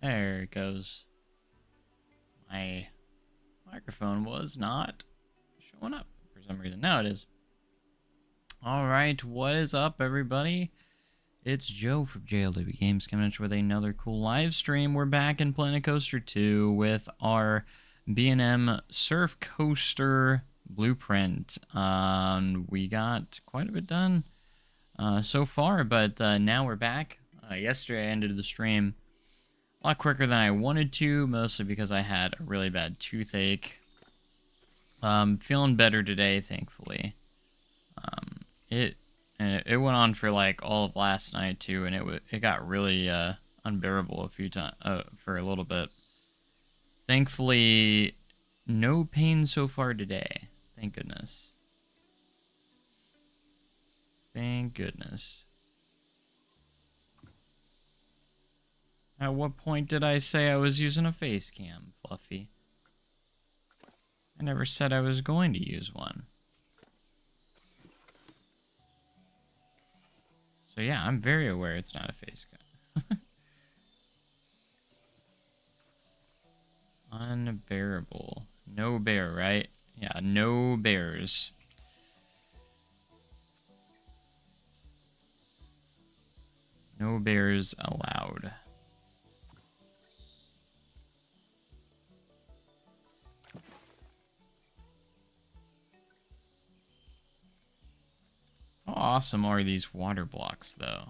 There it goes. My microphone was not showing up for some reason. Now it is. Alright, what is up, everybody? It's Joe from JLW Games coming at you with another cool live stream. We're back in Planet Coaster 2 with our B&M Surf Coaster blueprint. We got quite a bit done so far, but now we're back. Yesterday I ended the stream a lot quicker than I wanted to, mostly because I had a really bad toothache. Feeling better today, thankfully. It went on for like all of last night too, and it got really unbearable a few times for a little bit. Thankfully, no pain so far today. Thank goodness. Thank goodness. At what point did I say I was using a face cam, Fluffy? I never said I was going to use one. So yeah, I'm very aware it's not a face cam. Unbearable. No bear, right? Yeah, no bears. No bears allowed. How awesome are these water blocks, though?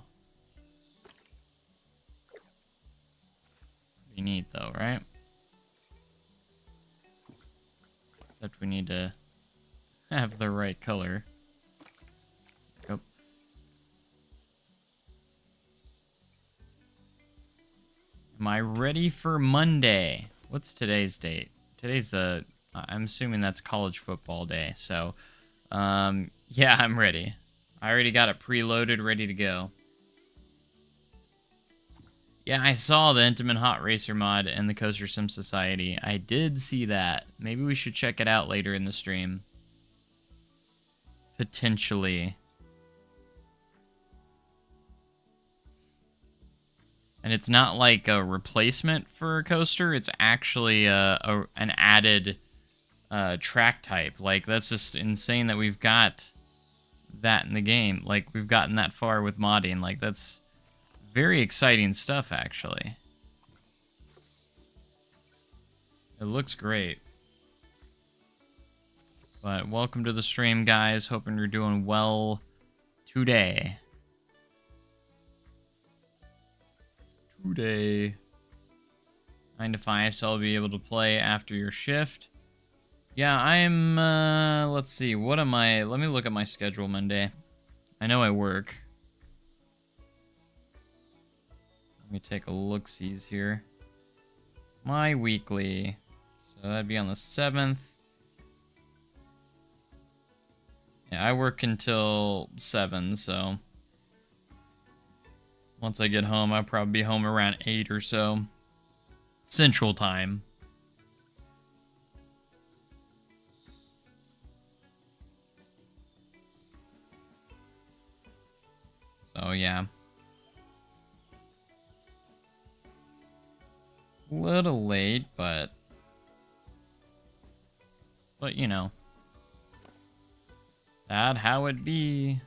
Pretty neat, though, right? Except we need to have the right color. Yep. Am I ready for Monday? What's today's date? Today's I'm assuming that's college football day, so, yeah, I'm ready. I already got it preloaded, ready to go. Yeah, I saw the Intamin Hot Racer mod in the Coaster Sim Society. I did see that. Maybe we should check it out later in the stream. Potentially. And it's not like a replacement for a coaster. It's actually an added track type. Like, that's just insane that we've got that in the game. Like, we've gotten that far with modding. Like, that's very exciting stuff, actually. It looks great. But welcome to the stream, guys. Hoping you're doing well today. 9 to 5, so I'll be able to play after your shift. Yeah, I'm, let's see, what am I? Let me look at my schedule Monday. I know I work. Let me take a look-sees here. My weekly. So that'd be on the 7th. Yeah, I work until 7, so once I get home, I'll probably be home around 8 or so. Central Time. So, yeah. A little late, but you know. That how it be.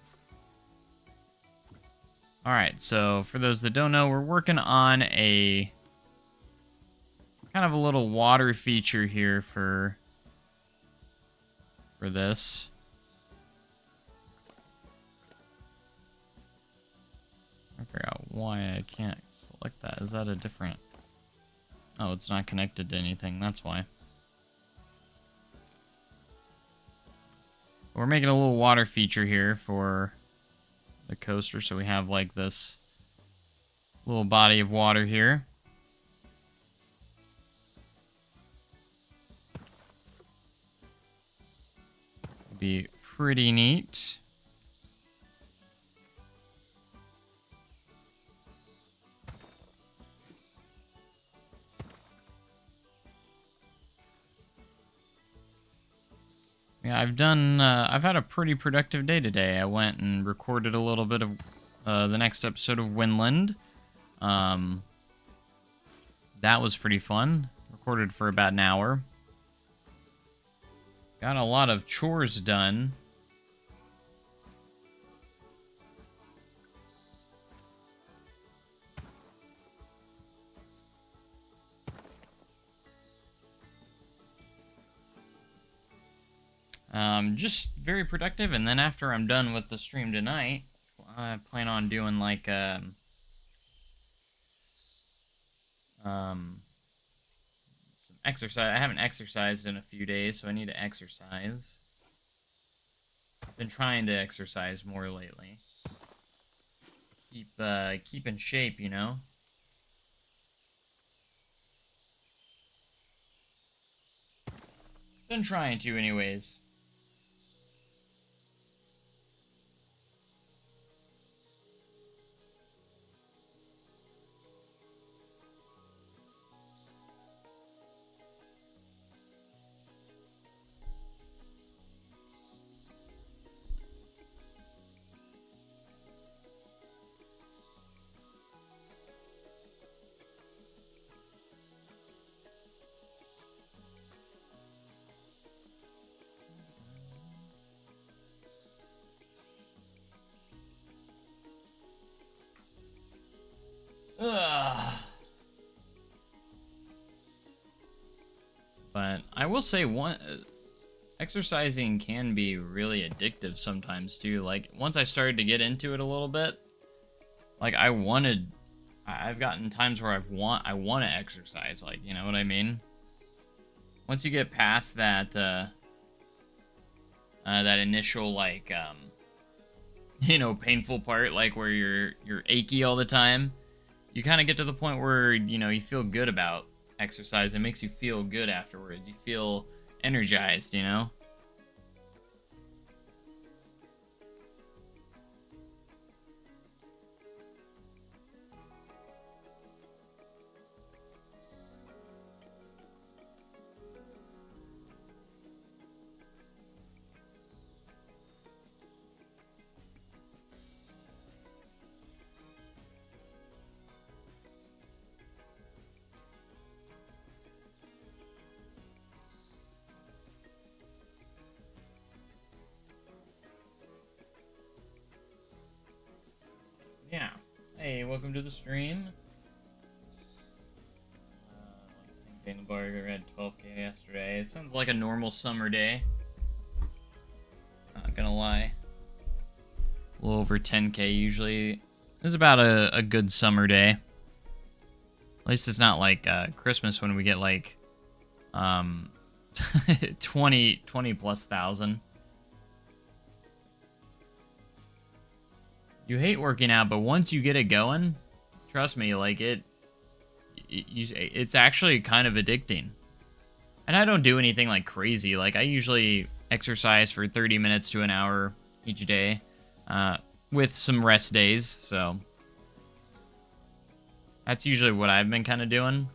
Alright, so for those that don't know, we're working on a kind of a little water feature here for this. I figure out why I can't select that. Is that a different... Oh, it's not connected to anything. That's why. We're making a little water feature here for the coaster. So we have like this little body of water here. Be pretty neat. Yeah, I've had a pretty productive day today. I went and recorded a little bit of the next episode of Winland. That was pretty fun. Recorded for about an hour. Got a lot of chores done. Just very productive, and then after I'm done with the stream tonight, I plan on doing like some exercise. I haven't exercised in a few days, so I need to exercise. I've been trying to exercise more lately. Keep in shape, you know. Been trying to, anyways. Ugh. But I will say exercising can be really addictive sometimes too. Like once I started to get into it a little bit, like I've gotten times where I want to exercise, like, you know what I mean? Once you get past that that initial like you know, painful part, like where you're achy all the time, you kind of get to the point where, you know, you feel good about exercise. It makes you feel good afterwards. You feel energized, you know? Yeah. Hey, welcome to the stream. In the bar, I read 12K yesterday. It sounds like a normal summer day. Not gonna lie. A little over 10K usually. It's about a good summer day. At least it's not like Christmas when we get like 20 plus thousand. You hate working out, but once you get it going, trust me, like it's actually kind of addicting. And I don't do anything like crazy. Like I usually exercise for 30 minutes to an hour each day, with some rest days. So that's usually what I've been kind of doing.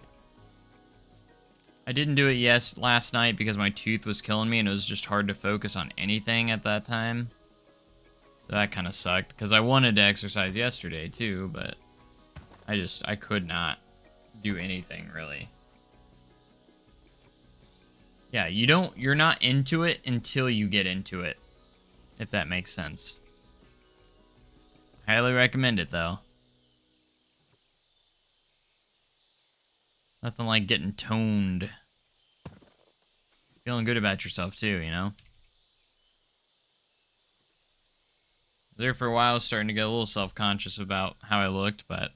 I didn't do it last night because my tooth was killing me and it was just hard to focus on anything at that time. So that kind of sucked because I wanted to exercise yesterday too, but I could not do anything really. Yeah, you're not into it until you get into it, if that makes sense. Highly recommend it though. Nothing like getting toned. Feeling good about yourself too, you know? There for a while, I was starting to get a little self-conscious about how I looked, but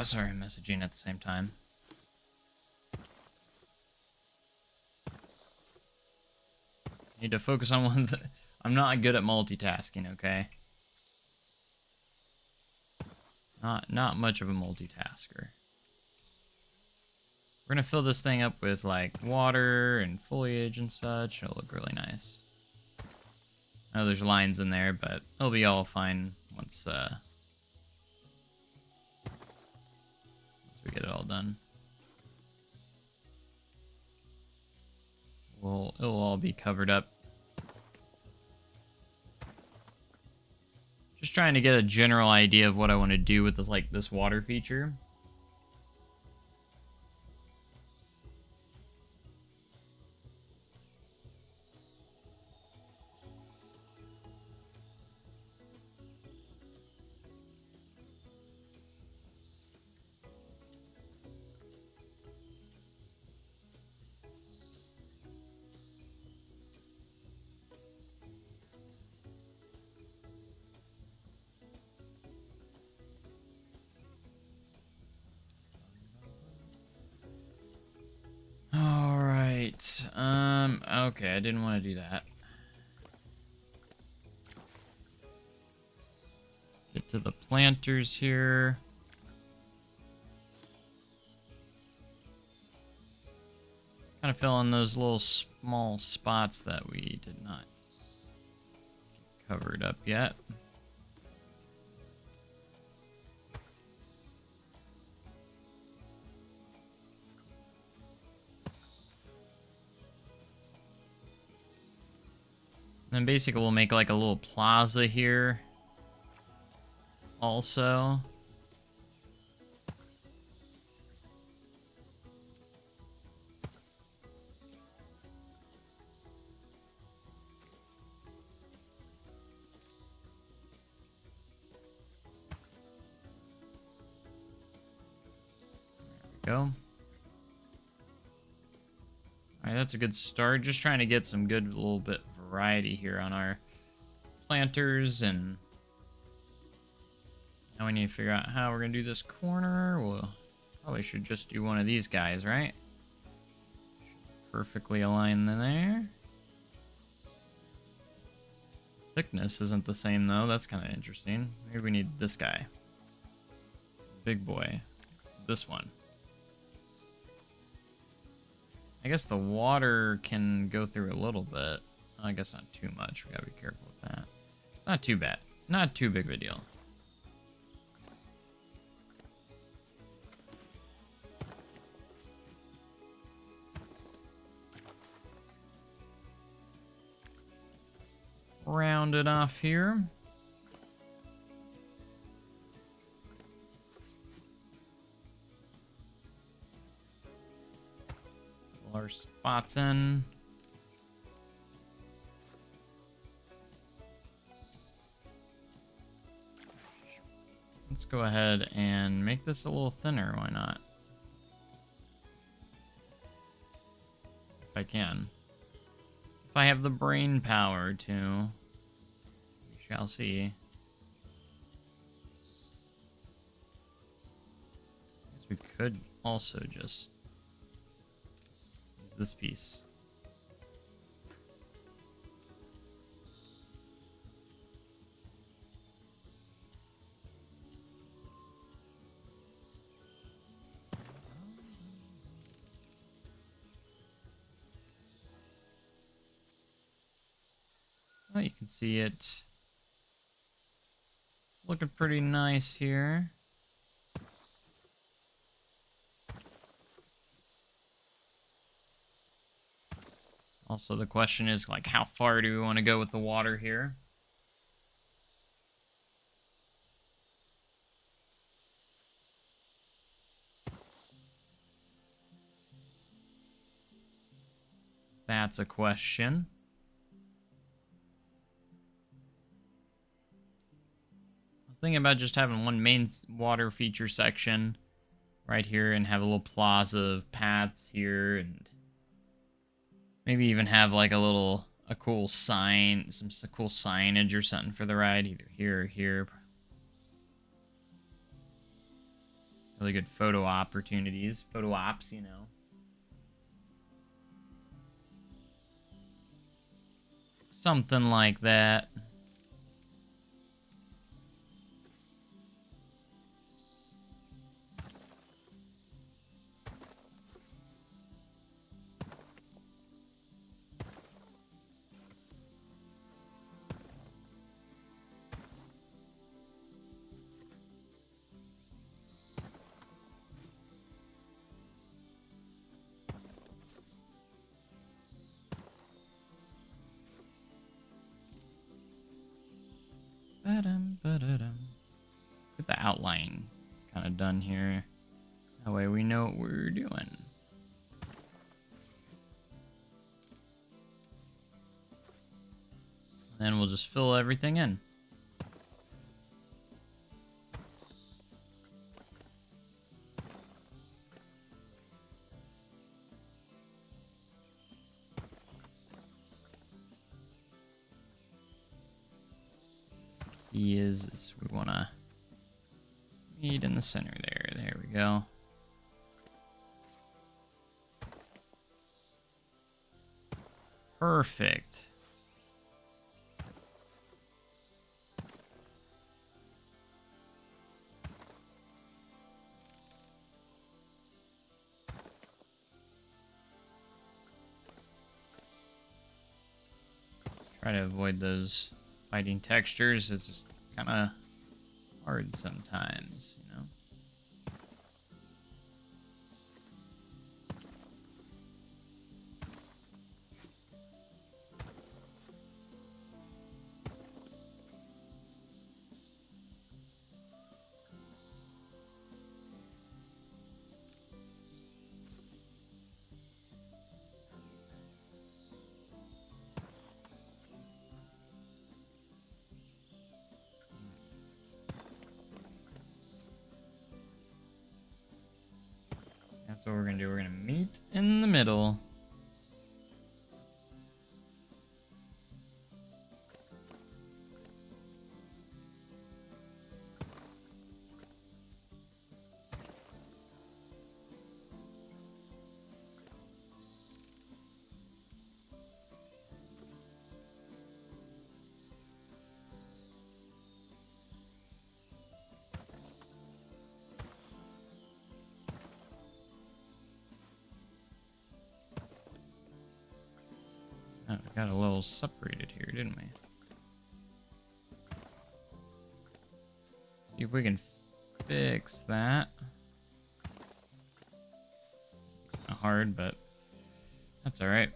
Sorry, I'm messaging at the same time. Need to focus on one thing. I'm not good at multitasking, okay? Not much of a multitasker. We're gonna fill this thing up with like water and foliage and such. It'll look really nice. I know there's lines in there, but it'll be all fine once we get it all done. It'll all be covered up. Just trying to get a general idea of what I want to do with this water feature. Alright, okay, I didn't want to do that. Get to the planters here. Kind of fill in those little small spots that we did not get covered up yet. And then basically we'll make like a little plaza here also. There we go. Alright, that's a good start. Just trying to get some good little bit variety here on our planters, and now we need to figure out how we're gonna do this corner. Well, probably should just do one of these guys, right? Should perfectly align in there. Thickness isn't the same though. That's kind of interesting. Maybe we need this guy. Big boy. This one. I guess the water can go through a little bit. I guess not too much. We gotta be careful with that. Not too bad. Not too big of a deal. Round it off here. Fill our spots in. Let's go ahead and make this a little thinner, why not? If I can. If I have the brain power to. We shall see. I guess we could also just use this piece. Well, you can see it looking pretty nice here. Also, the question is, like, how far do we want to go with the water here? That's a question. Thinking about just having one main water feature section right here and have a little plaza of paths here, and maybe even have like a cool sign, some cool signage or something for the ride, either here or here. Really good photo opportunities. Photo ops, you know. Something like that. Get the outline kind of done here. That way we know what we're doing. Then we'll just fill everything in. Key is we want to meet in the center there. There we go. Perfect. Try to avoid those fighting textures. It's just kind of hard sometimes, you know. That's what we're gonna do. We're gonna meet in the middle. Oh, we got a little separated here, didn't we? See if we can fix that. Not hard, but that's all right.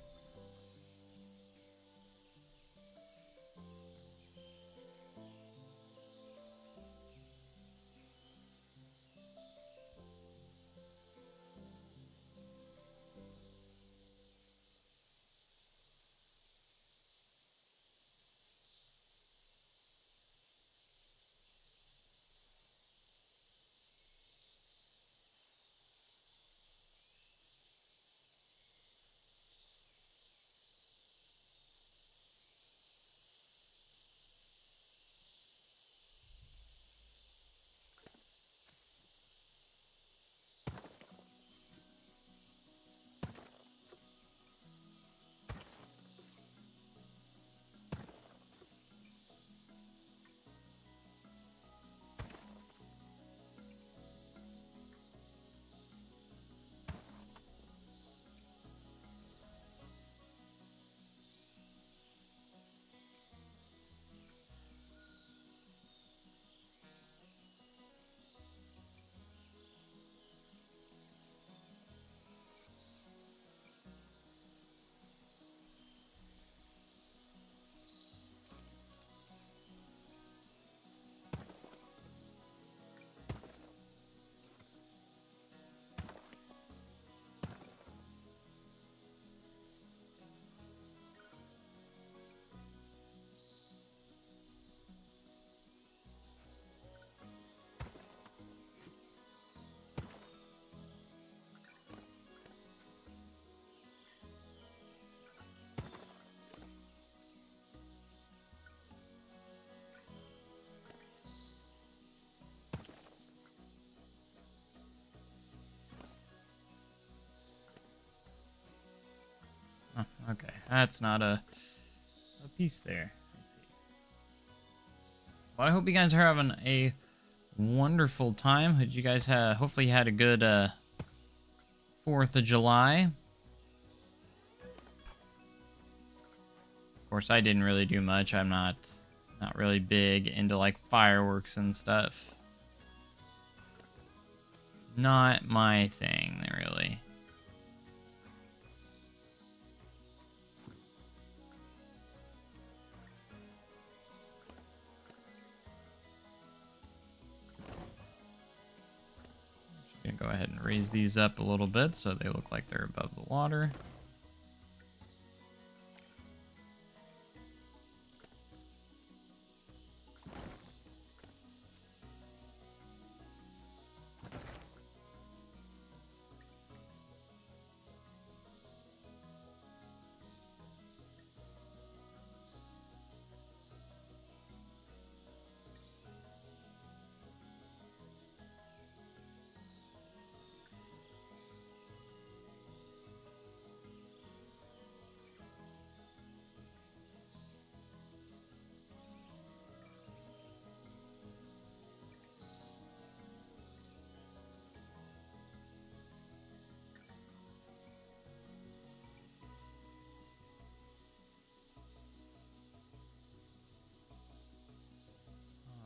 Okay, that's not a piece there. Let's see. Well, I hope you guys are having a wonderful time. Hope you guys hopefully you had a good 4th of July. Of course, I didn't really do much. I'm not really big into like fireworks and stuff. Not my thing, really. Gonna go ahead and raise these up a little bit so they look like they're above the water.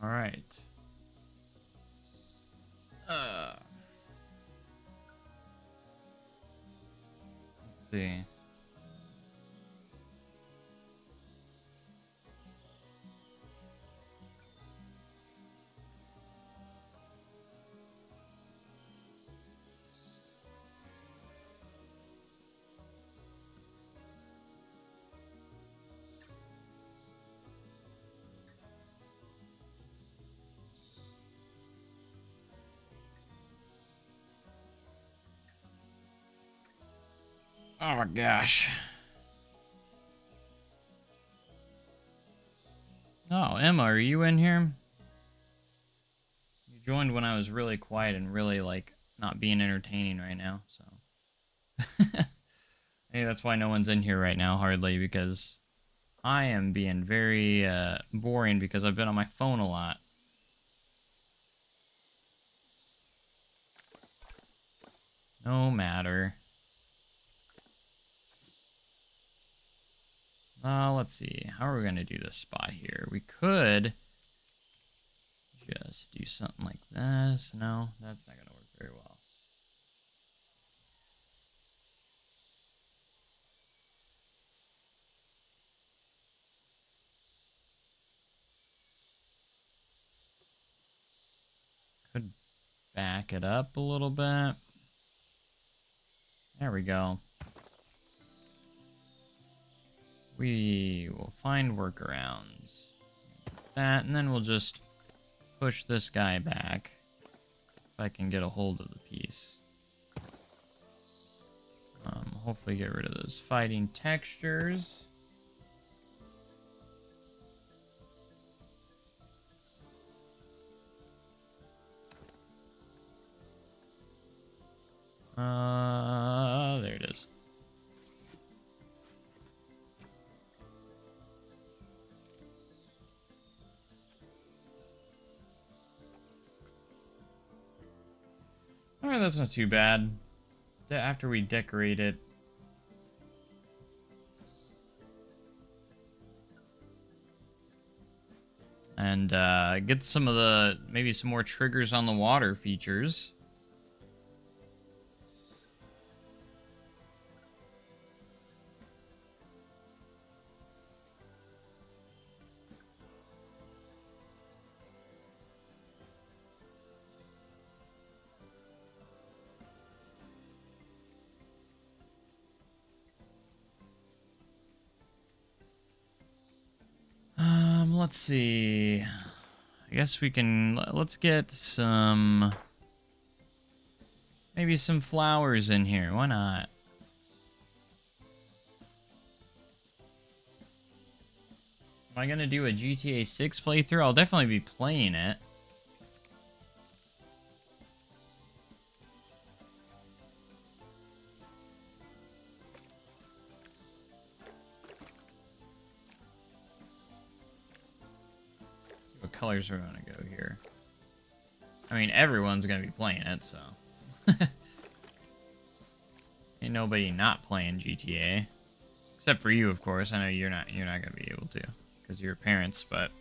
All right. Let's see. Oh my gosh. Oh, Emma, are you in here? You joined when I was really quiet and really, like, not being entertaining right now, so. Hey, that's why no one's in here right now, hardly, because I am being very boring because I've been on my phone a lot. No matter. Let's see. How are we going to do this spot here? We could just do something like this. No, that's not going to work very well. Could back it up a little bit. There we go. We will find workarounds. That, and then we'll just push this guy back. If I can get a hold of the piece. Hopefully get rid of those fighting textures. There it is. Alright, that's not too bad. After we decorate it. And get some of the, maybe some more triggers on the water features. Let's see. I guess we can, let's get some, maybe some flowers in here. Why not? Am I gonna do a GTA 6 playthrough? I'll definitely be playing it. colors are gonna go here? I mean, everyone's gonna be playing it, so ain't nobody not playing GTA, except for you, of course. I know you're not gonna be able to because you're parents, but.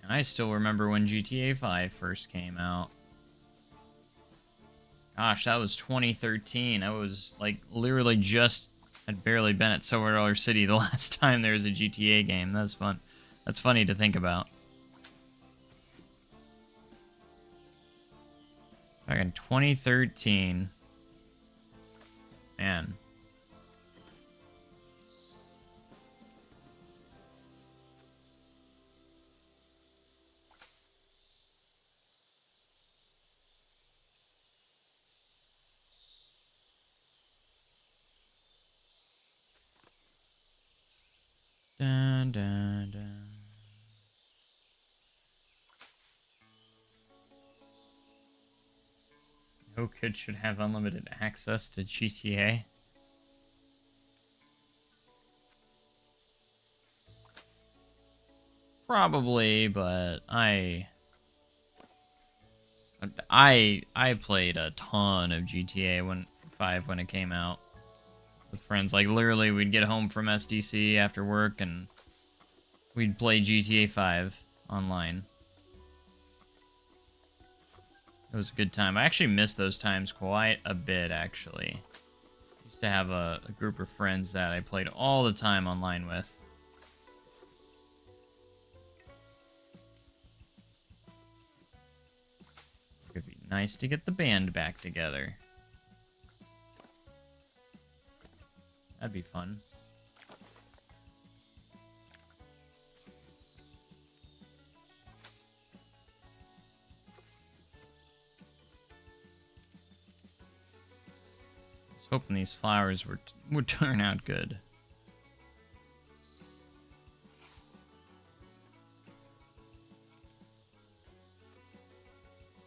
I still remember when GTA 5 first came out. Gosh, that was 2013. I was, like, literally just... I'd barely been at Silver Dollar City the last time there was a GTA game. That's fun. That's funny to think about. Back in 2013. Man. Dun, dun, dun. No kid should have unlimited access to GTA. Probably, but I played a ton of GTA 5 when it came out with friends. Like literally, we'd get home from SDC after work and we'd play GTA 5 online. It was a good time. I actually miss those times quite a bit, actually. I used to have a group of friends that I played all the time online with. It'd be nice to get the band back together. That'd be fun. I was hoping these flowers would turn out good.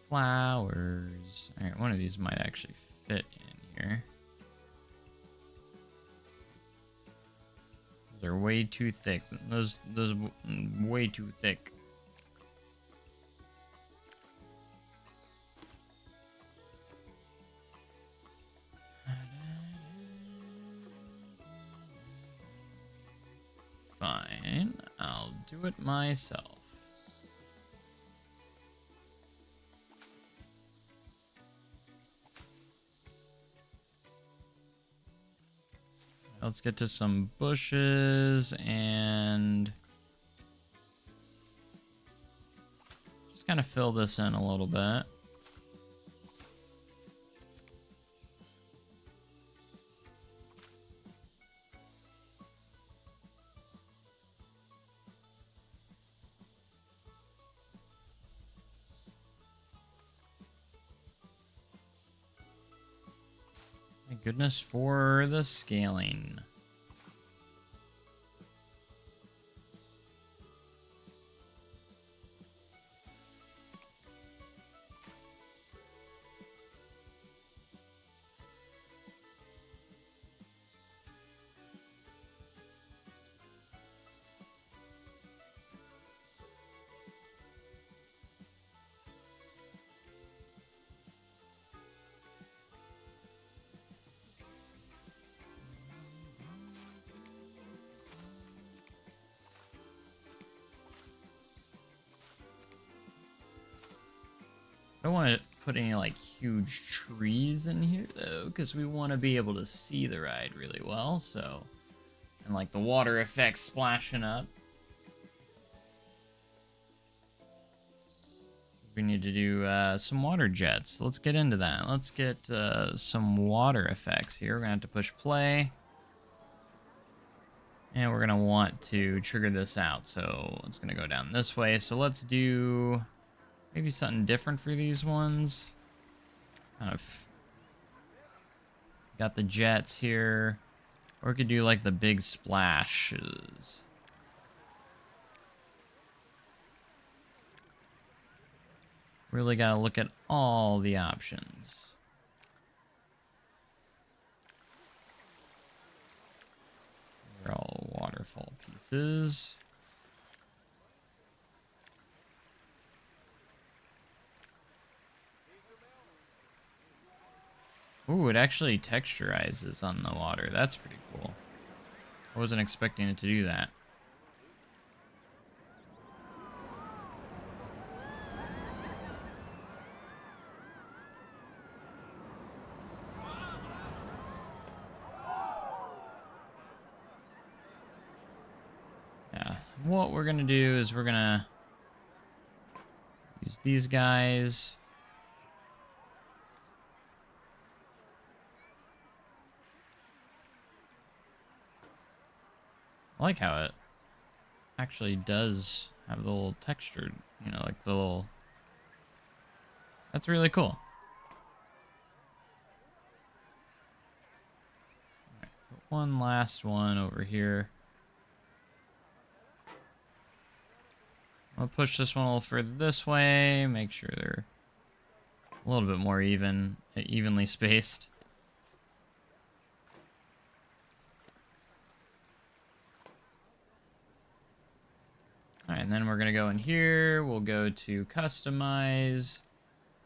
Flowers. Alright, one of these might actually fit in here. They're way too thick. Those way too thick. Fine, I'll do it myself. Let's get to some bushes and just kind of fill this in a little bit. Thank goodness for the scaling. I don't want to put any like huge trees in here though, because we want to be able to see the ride really well. So, and like the water effects splashing up. We need to do some water jets. Let's get into that. Let's get some water effects here. We're gonna have to push play. And we're gonna want to trigger this out. So it's gonna go down this way. So let's do maybe something different for these ones. Kind of got the jets here. Or we could do like the big splashes. Really gotta look at all the options. They're all waterfall pieces. Ooh, it actually texturizes on the water. That's pretty cool. I wasn't expecting it to do that. Yeah, what we're gonna do is we're gonna use these guys. I like how it actually does have the little textured, you know, like the little... That's really cool. Right, put one last one over here. I'll push this one a little further this way, make sure they're a little bit more evenly spaced. Alright, and then we're going to go in here, we'll go to customize,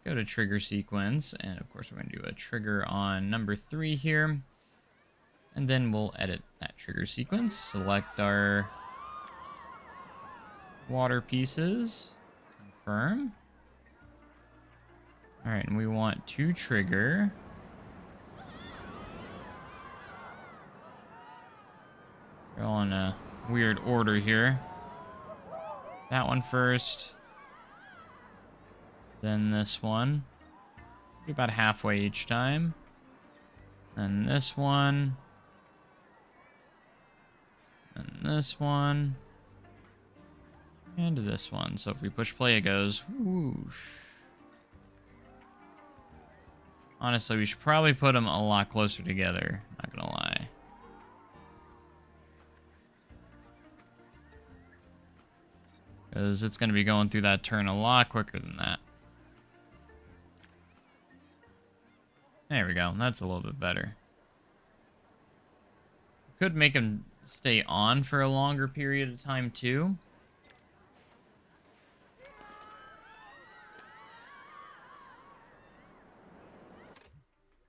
go to trigger sequence, and of course we're going to do a trigger on number 3 here. And then we'll edit that trigger sequence, select our water pieces, confirm. Alright, and we want to trigger. We're all in a weird order here. That one first. Then this one. Do about halfway each time. Then this one. And this one. And this one. So if we push play, it goes whoosh. Honestly, we should probably put them a lot closer together. Not gonna lie. Because it's gonna be going through that turn a lot quicker than that. There we go. That's a little bit better. Could make them stay on for a longer period of time, too.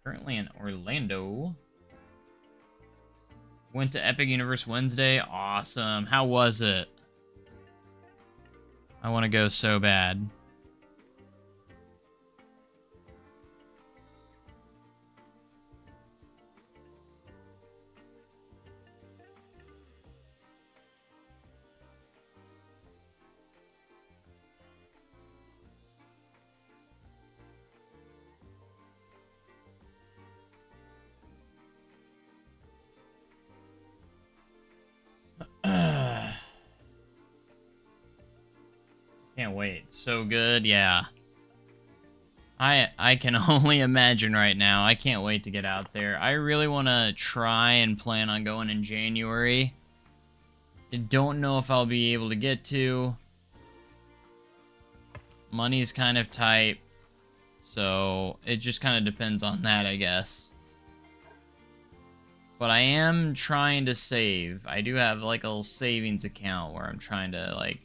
Currently in Orlando. Went to Epic Universe Wednesday. Awesome. How was it? I want to go so bad. Can't wait. So good, yeah. I can only imagine right now. I can't wait to get out there. I really want to try and plan on going in January. I don't know if I'll be able to get to. Money's kind of tight. So it just kind of depends on that, I guess. But I am trying to save. I do have like a little savings account where I'm trying to like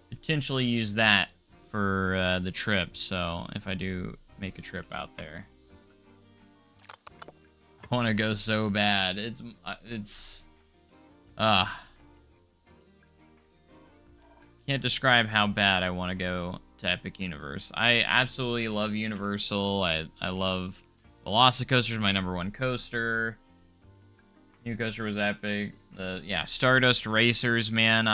potentially use that for the trip. So if I do make a trip out there, I want to go so bad. Can't describe how bad I want to go to Epic Universe. I absolutely love Universal. I love Velocicoaster, my #1 coaster. New coaster was epic. Yeah, Stardust Racers, man.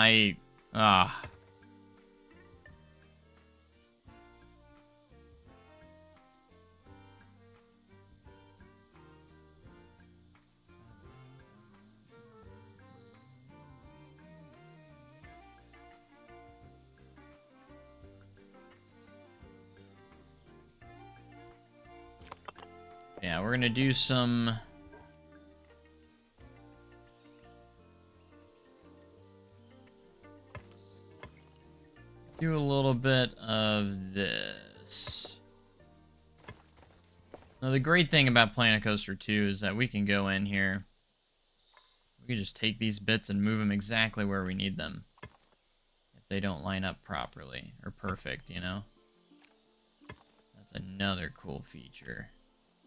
Yeah, we're gonna do some Do a little bit of this. Now, the great thing about Planet Coaster 2 is that we can go in here. We can just take these bits and move them exactly where we need them. If they don't line up properly, or perfect, you know? That's another cool feature.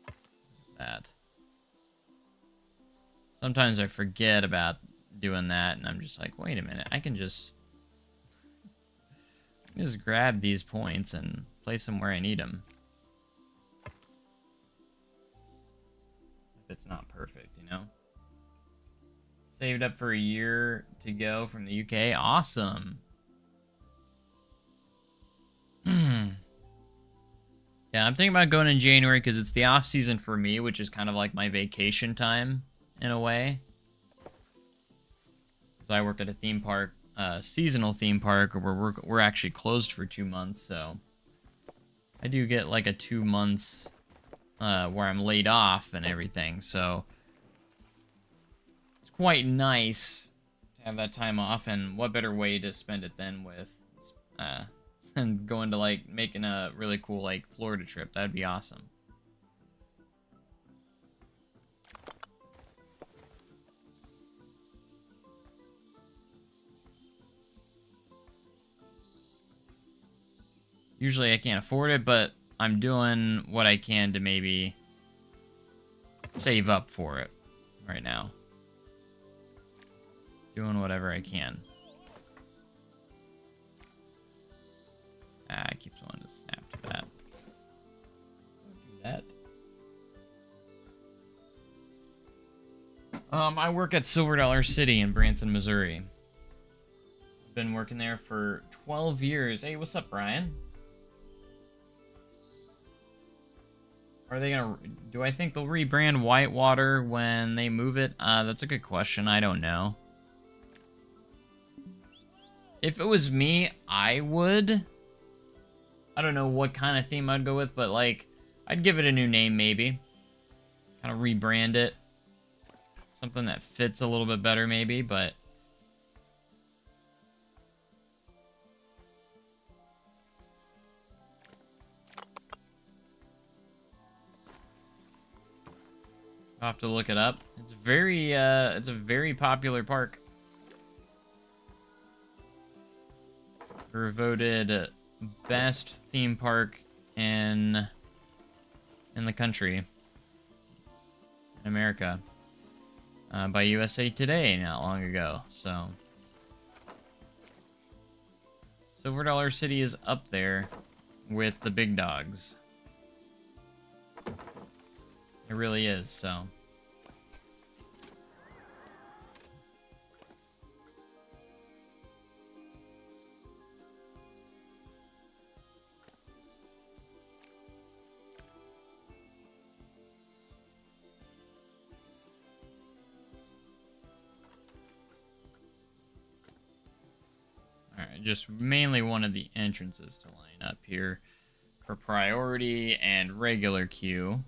Look at that. Sometimes I forget about doing that, and I'm just like, wait a minute, I can just grab these points and place them where I need them. If it's not perfect, you know? Saved up for a year to go from the UK. Awesome. Yeah, I'm thinking about going in January because it's the off season for me, which is kind of like my vacation time in a way. Because I work at a theme park, seasonal theme park, where we're actually closed for 2 months, so I do get like a 2 months where I'm laid off and everything, so it's quite nice to have that time off, and what better way to spend it than with and going to like making a really cool like Florida trip. That'd be awesome. Usually I can't afford it, but I'm doing what I can to maybe save up for it right now. Doing whatever I can. I keep wanting to snap to that. Don't do that. I work at Silver Dollar City in Branson, Missouri. I've been working there for 12 years. Hey, what's up, Brian? Are they gonna... Do I think they'll rebrand Whitewater when they move it? That's a good question. I don't know. If it was me, I would. I don't know what kind of theme I'd go with, but, like, I'd give it a new name, maybe. Kind of rebrand it. Something that fits a little bit better, maybe, but... I'll have to look it up. It's a very popular park. We were voted best theme park in the country, in America, by USA Today not long ago. So Silver Dollar City is up there with the big dogs. It really is. So just mainly one of the entrances to line up here for priority and regular queue.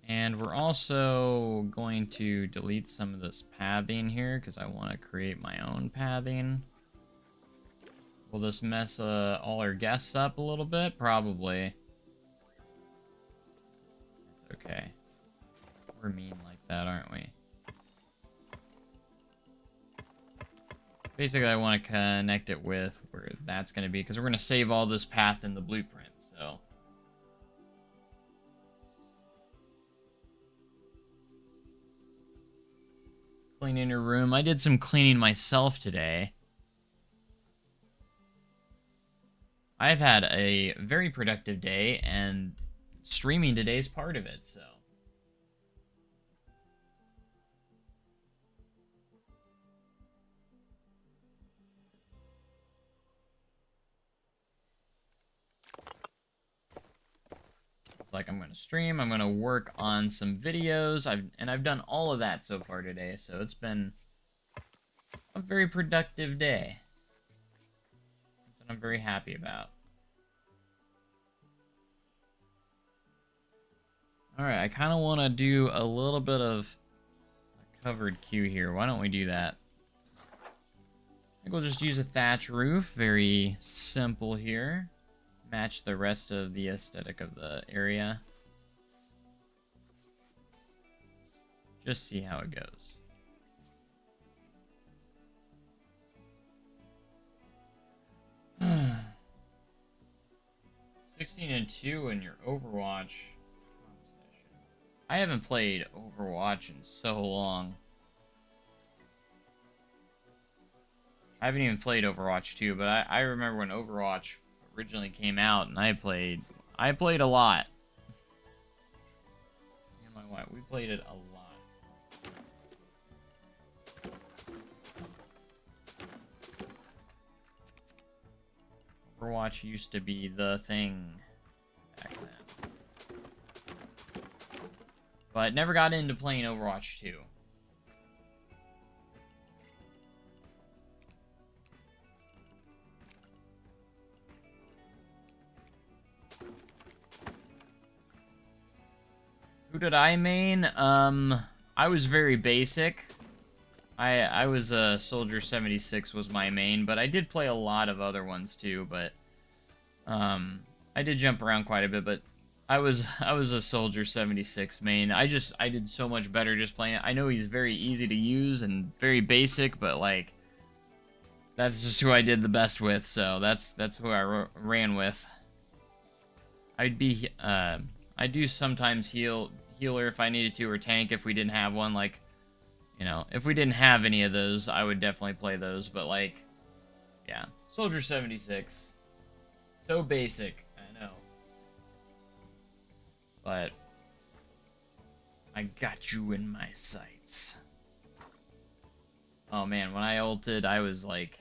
And we're also going to delete some of this pathing here because I want to create my own pathing. Will this mess all our guests up a little bit? Probably. That's okay. We're mean like that, aren't we? Basically, I want to connect it with where that's going to be, because we're going to save all this path in the blueprint, so... Cleaning your room. I did some cleaning myself today. I've had a very productive day, and streaming today is part of it, so... Like, I'm going to stream, I'm going to work on some videos, I've done all of that so far today, so it's been a very productive day. Something I'm very happy about. Alright, I kind of want to do a little bit of a covered queue here. Why don't we do that? think we'll just use a thatch roof. Very simple here. Match the rest of the aesthetic of the area. Just see how it goes. Hmm. 16-2 in your Overwatch session. I haven't played Overwatch in so long. I haven't even played Overwatch 2, but I remember when Overwatch originally came out, and I played a lot. Me and my wife, we played it a lot. Overwatch used to be the thing back then. But never got into playing Overwatch 2. Who did I main? I was very basic. I was Soldier 76 was my main, but I did play a lot of other ones too, but I did jump around quite a bit, but I was a Soldier 76 main. I did so much better just playing it. I know he's very easy to use and very basic, but like that's just who I did the best with, so that's who I ran with. I do sometimes healer if I needed to, or tank if we didn't have one. Like, you know, if we didn't have any of those, I would definitely play those. But like, yeah, Soldier 76, so basic, I know, but I got you in my sights. Oh man, when I ulted, I was like,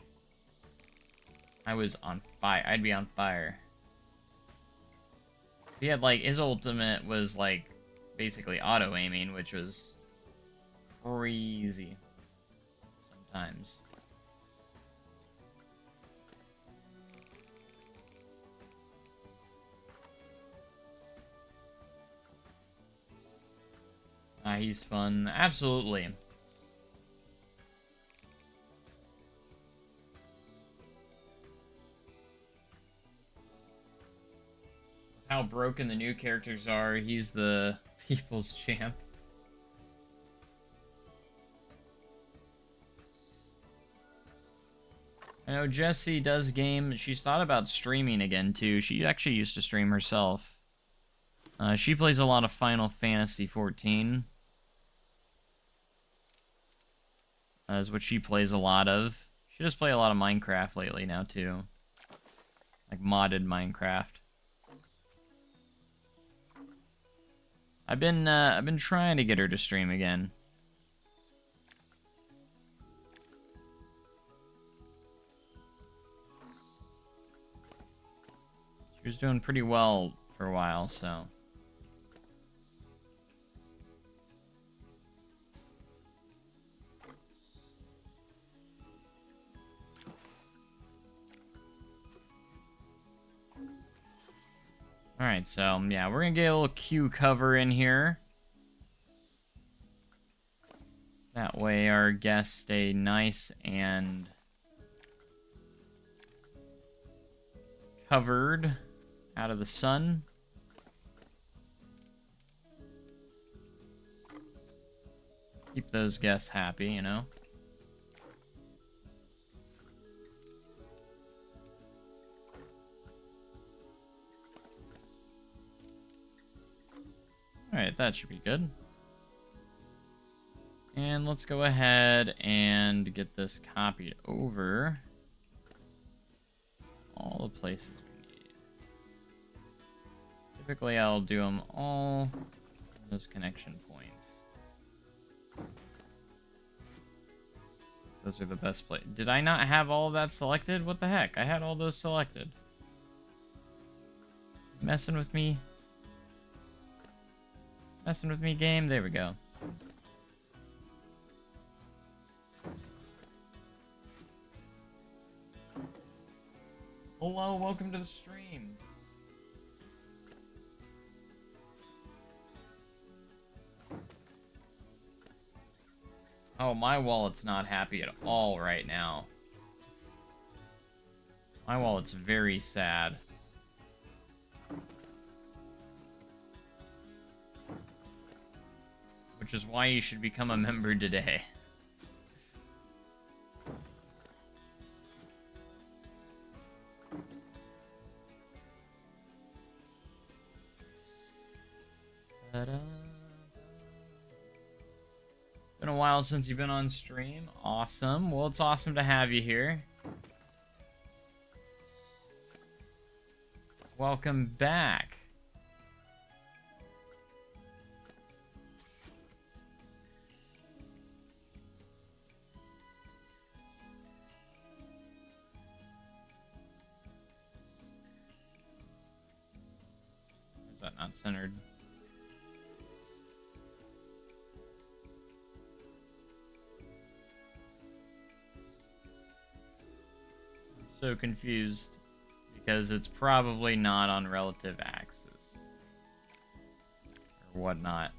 I was on fire. I'd be on fire. He had, like, his ultimate was, like, basically auto-aiming, which was crazy sometimes. He's fun. Absolutely. How broken the new characters are. He's the people's champ. I know Jessie does game. She's thought about streaming again, too. She actually used to stream herself. She plays a lot of Final Fantasy XIV. Is what she plays a lot of. She does play a lot of Minecraft lately now, too. Like modded Minecraft. I've been trying to get her to stream again. She was doing pretty well for a while, so. Alright, so, yeah, we're gonna get a little queue cover in here. That way our guests stay nice and covered out of the sun. Keep those guests happy, you know? Alright, that should be good. And let's go ahead and get this copied over. All the places we need. Typically, I'll do them all in those connection points. Those are the best places. Did I not have all of that selected? What the heck? I had all those selected. Messing with me? Messing with me, game? There we go. Hello, welcome to the stream. Oh, my wallet's not happy at all right now. My wallet's very sad. Which is why you should become a member today. Been a while since you've been on stream. Awesome. Well, it's awesome to have you here. Welcome back. Is that not centered? I'm so confused because it's probably not on relative axis or whatnot.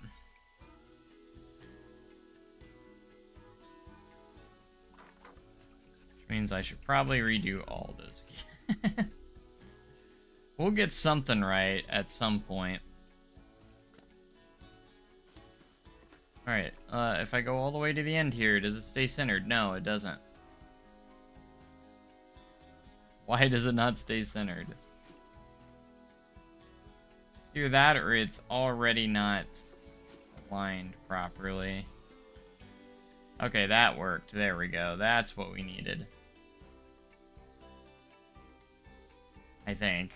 Which means I should probably redo all those. We'll get something right at some point. Alright, if I go all the way to the end here, does it stay centered? No, it doesn't. Why does it not stay centered? It's either that or it's already not aligned properly. Okay, that worked. There we go. That's what we needed. I think.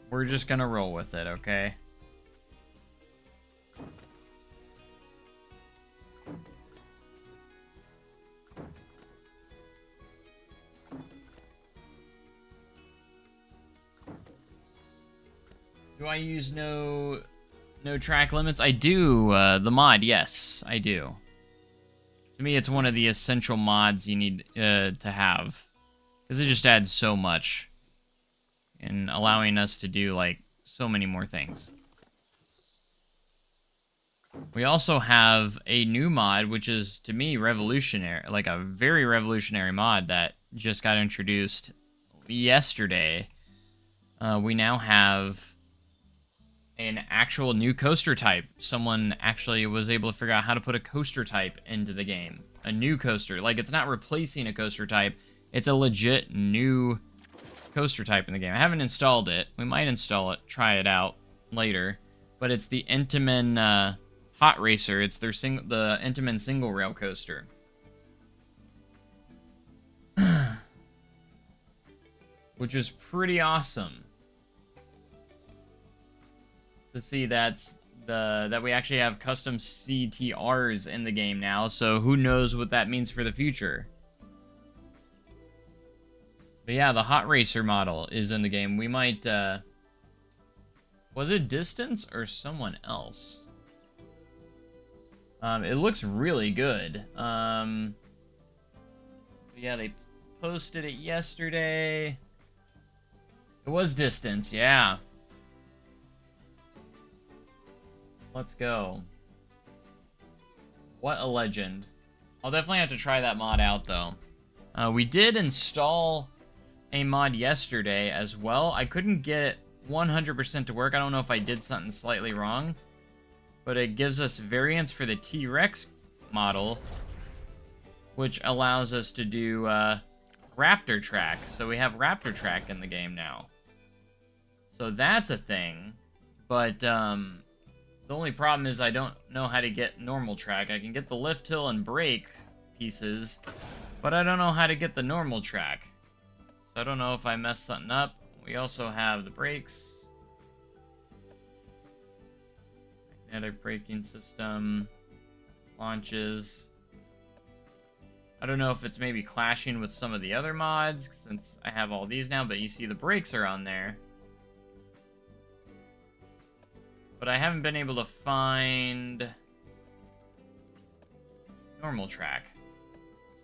We're just gonna roll with it, okay? Do I use no track limits? I do. The mod, yes, I do. To me, it's one of the essential mods you need to have. Because it just adds so much. In allowing us to do, like, so many more things. We also have a new mod, which is, to me, revolutionary. Like, a very revolutionary mod that just got introduced yesterday. We now have an actual new coaster type. Someone actually was able to figure out how to put a coaster type into the game. A new coaster. Like, it's not replacing a coaster type. It's a legit new coaster type in the game. I haven't installed it. We might install it, try it out later. But it's the Intamin Hot Racer. It's their the Intamin single rail coaster. Which is pretty awesome. To see that we actually have custom CTRs in the game now, so who knows what that means for the future. But yeah, the Hot Racer model is in the game. We might, was it Distance or someone else? It looks really good. Yeah, they posted it yesterday. It was Distance, yeah. Let's go. What a legend. I'll definitely have to try that mod out, though. We did install a mod yesterday as well. I couldn't get it 100% to work. I don't know if I did something slightly wrong. But it gives us variants for the T-Rex model, which allows us to do Raptor Track. So we have Raptor Track in the game now. So that's a thing. But the only problem is I don't know how to get normal track. I can get the lift, hill, and brake pieces, but I don't know how to get the normal track. So I don't know if I messed something up. We also have the brakes. Magnetic braking system. Launches. I don't know if it's maybe clashing with some of the other mods, since I have all these now, but you see the brakes are on there. But I haven't been able to find normal track.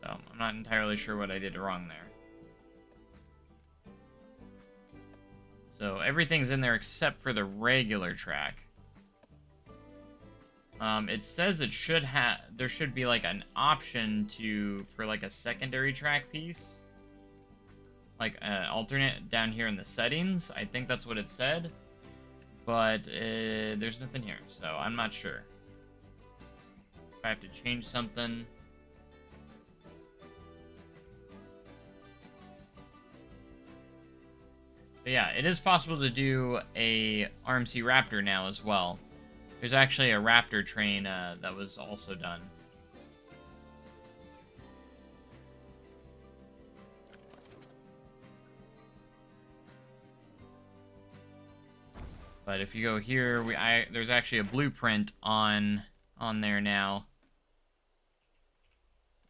So I'm not entirely sure what I did wrong there. So everything's in there except for the regular track. It says it should have, there should be like an option for like a secondary track piece, like alternate down here in the settings. I think that's what it said, but there's nothing here, so I'm not sure if I have to change something. But yeah, it is possible to do a RMC Raptor now as well. There's actually a Raptor train that was also done. But if you go here, there's actually a blueprint on there now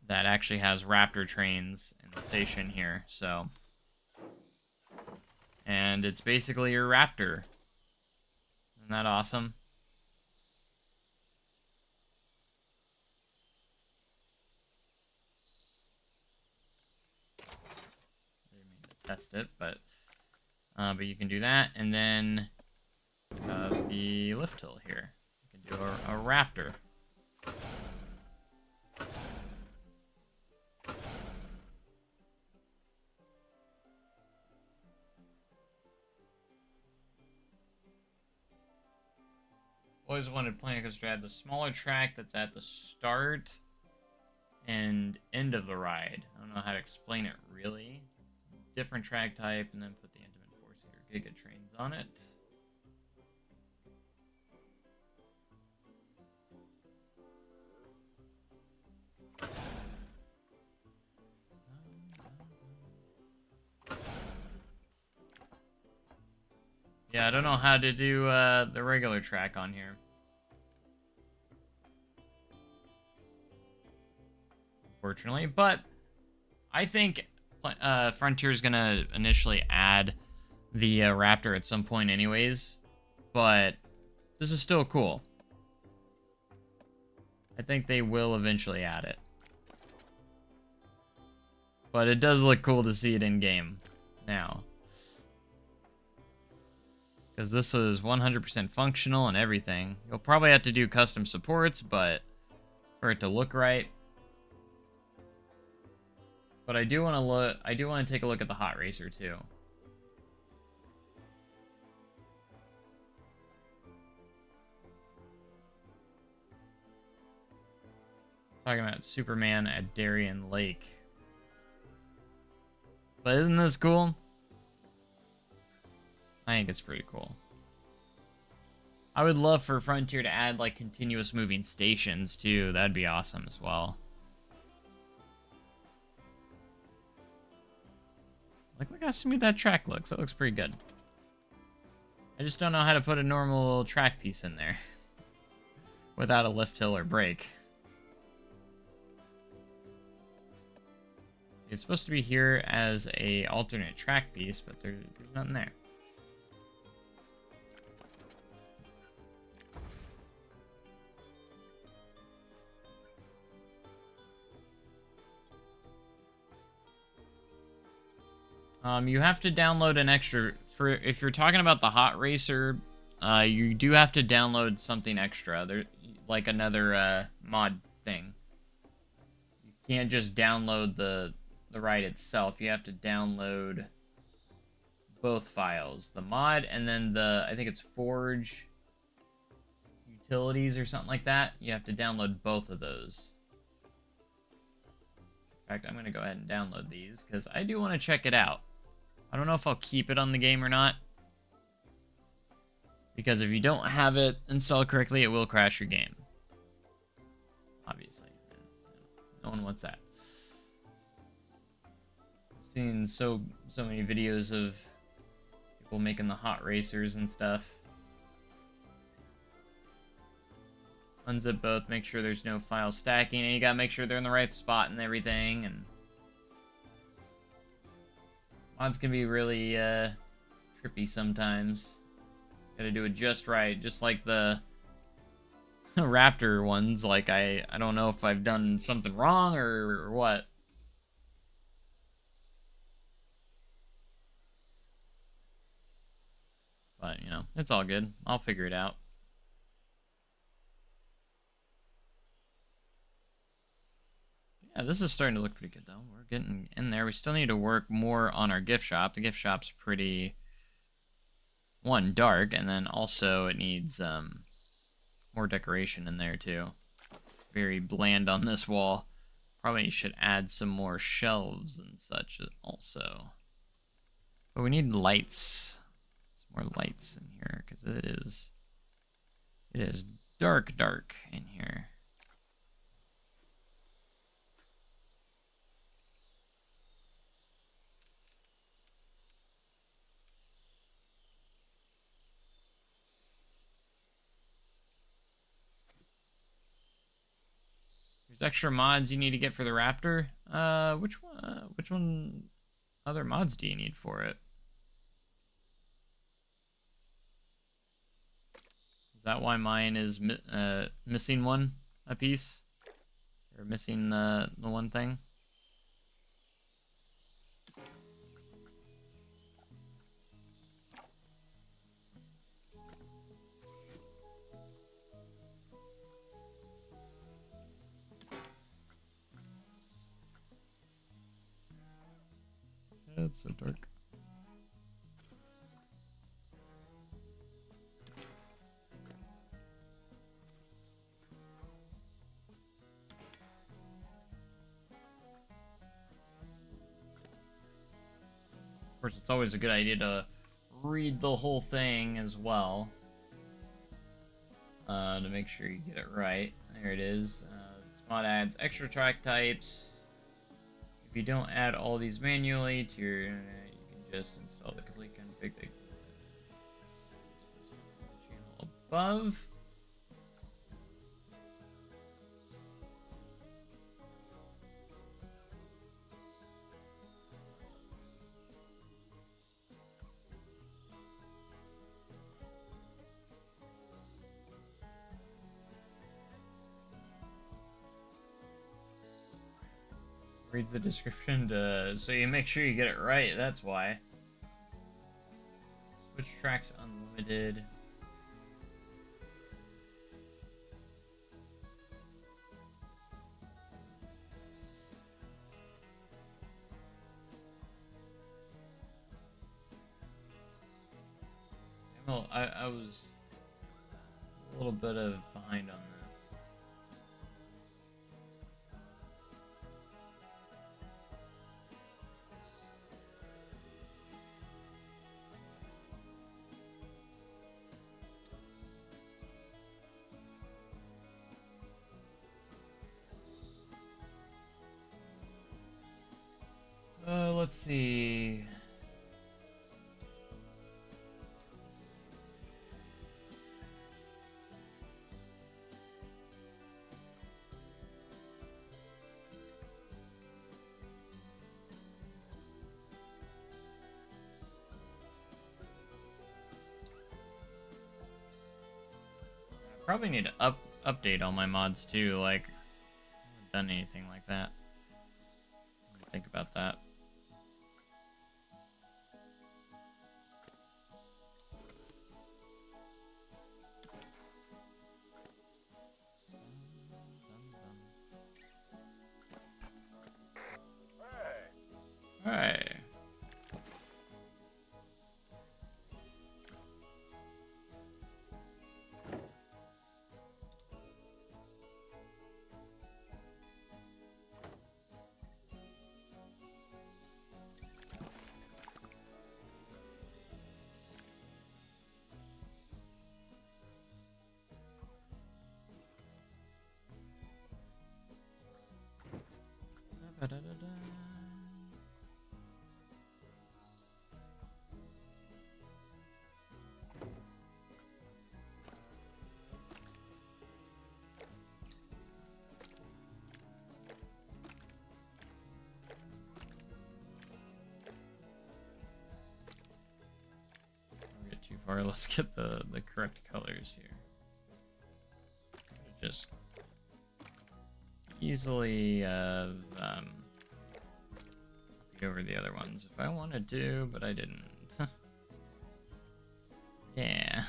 that actually has Raptor trains in the station here. So, and it's basically your Raptor. Isn't that awesome? Didn't mean to test it, but you can do that, and then the lift hill here. You can do a Raptor. Always wanted Planet Coaster to add the smaller track that's at the start and end of the ride. I don't know how to explain it really. Different track type, and then put the Intamin 4-seater Giga trains on it. Yeah, I don't know how to do the regular track on here. Unfortunately, but I think Frontier's gonna initially add the Raptor at some point anyways, but this is still cool. I think they will eventually add it. But it does look cool to see it in-game now. Because this is 100% functional and everything. You'll probably have to do custom supports, but for it to look right. But I do want to take a look at the Hot Racer too. Talking about Superman at Darien Lake. But isn't this cool? I think it's pretty cool. I would love for Frontier to add like continuous moving stations too. That'd be awesome as well. Look how smooth that track looks. That looks pretty good. I just don't know how to put a normal track piece in there without a lift hill or brake. It's supposed to be here as a alternate track piece, but there's nothing there. You have to download an extra if you're talking about the Hot Racer. You do have to download something extra. There, like another mod thing. You can't just download the ride itself. You have to download both files, the mod and then I think it's Forge Utilities or something like that. You have to download both of those. In fact, I'm going to go ahead and download these because I do want to check it out. I don't know if I'll keep it on the game or not. Because if you don't have it installed correctly, it will crash your game. Obviously. No one wants that. I've seen so many videos of people making the Hot Racers and stuff. Unzip both, make sure there's no file stacking, and you gotta make sure they're in the right spot and everything, and mods can be really trippy sometimes. Gotta do it just right, just like the Raptor ones. Like, I don't know if I've done something wrong or what. But, you know, it's all good. I'll figure it out. Yeah, this is starting to look pretty good, though. We're getting in there. We still need to work more on our gift shop. The gift shop's pretty, one, dark, and then also it needs more decoration in there, too. Very bland on this wall. Probably should add some more shelves and such also. But we need lights. Some more lights in here, because it is dark in here. There's extra mods you need to get for the Raptor. Which one other mods do you need for it? Is that why mine is missing a piece? Or missing the one thing? Yeah, it's so dark. Of course, it's always a good idea to read the whole thing as well. To make sure you get it right. There it is. This mod adds extra track types. If you don't add all these manually to your internet, you can just install the complete config that channel above. Read the description so you make sure you get it right, that's why. Switch tracks unlimited. Well, I was a little bit behind on this. Let's see. I probably need to update all my mods too, like I haven't done anything like that. Think about that. Alright. Da-da-da-da. Don't get too far. Let's get the correct colors here. Just easily copied over the other ones if I wanted to, but I didn't. Yeah.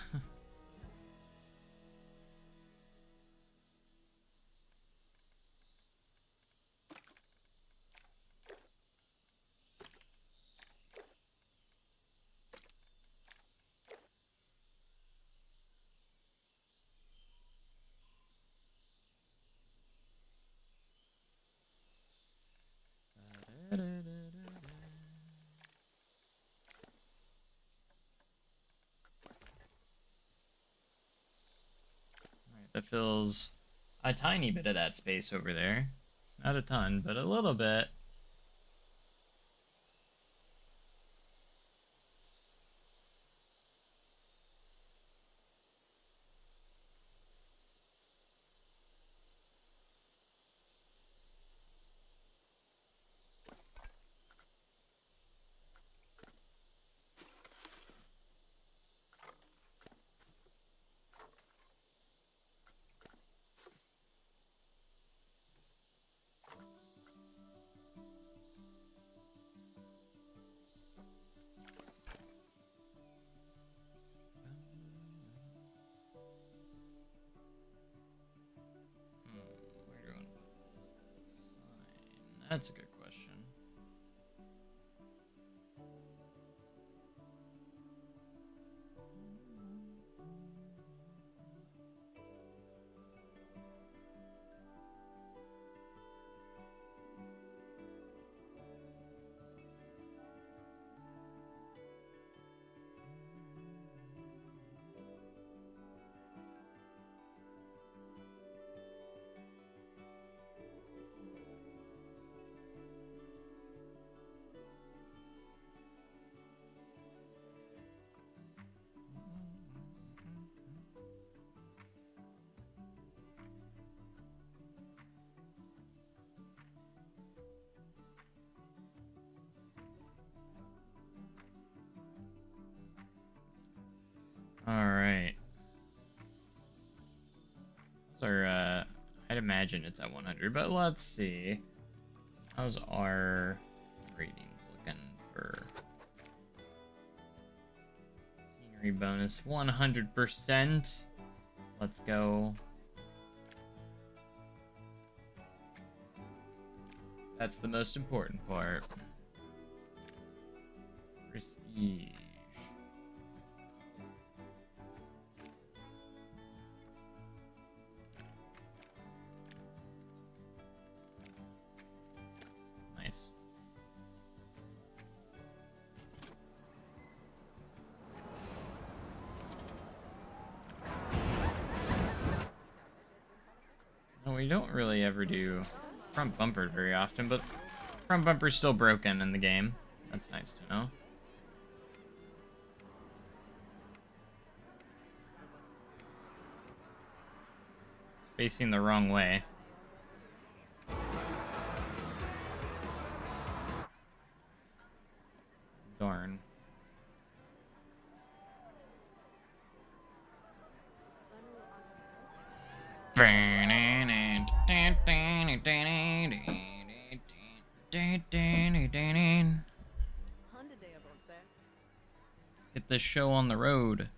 That fills a tiny bit of that space over there. Not a ton, but a little bit. Where do I want to put the sign? That's a good question. Alright. I'd imagine it's at 100, but let's see. How's our ratings looking for scenery bonus? 100%. Let's go. That's the most important part. Prestige. Nice. No, we don't really ever do front bumper very often, but front bumper's still broken in the game. That's nice to know. It's facing the wrong way. Darn. Let's get this show on the road.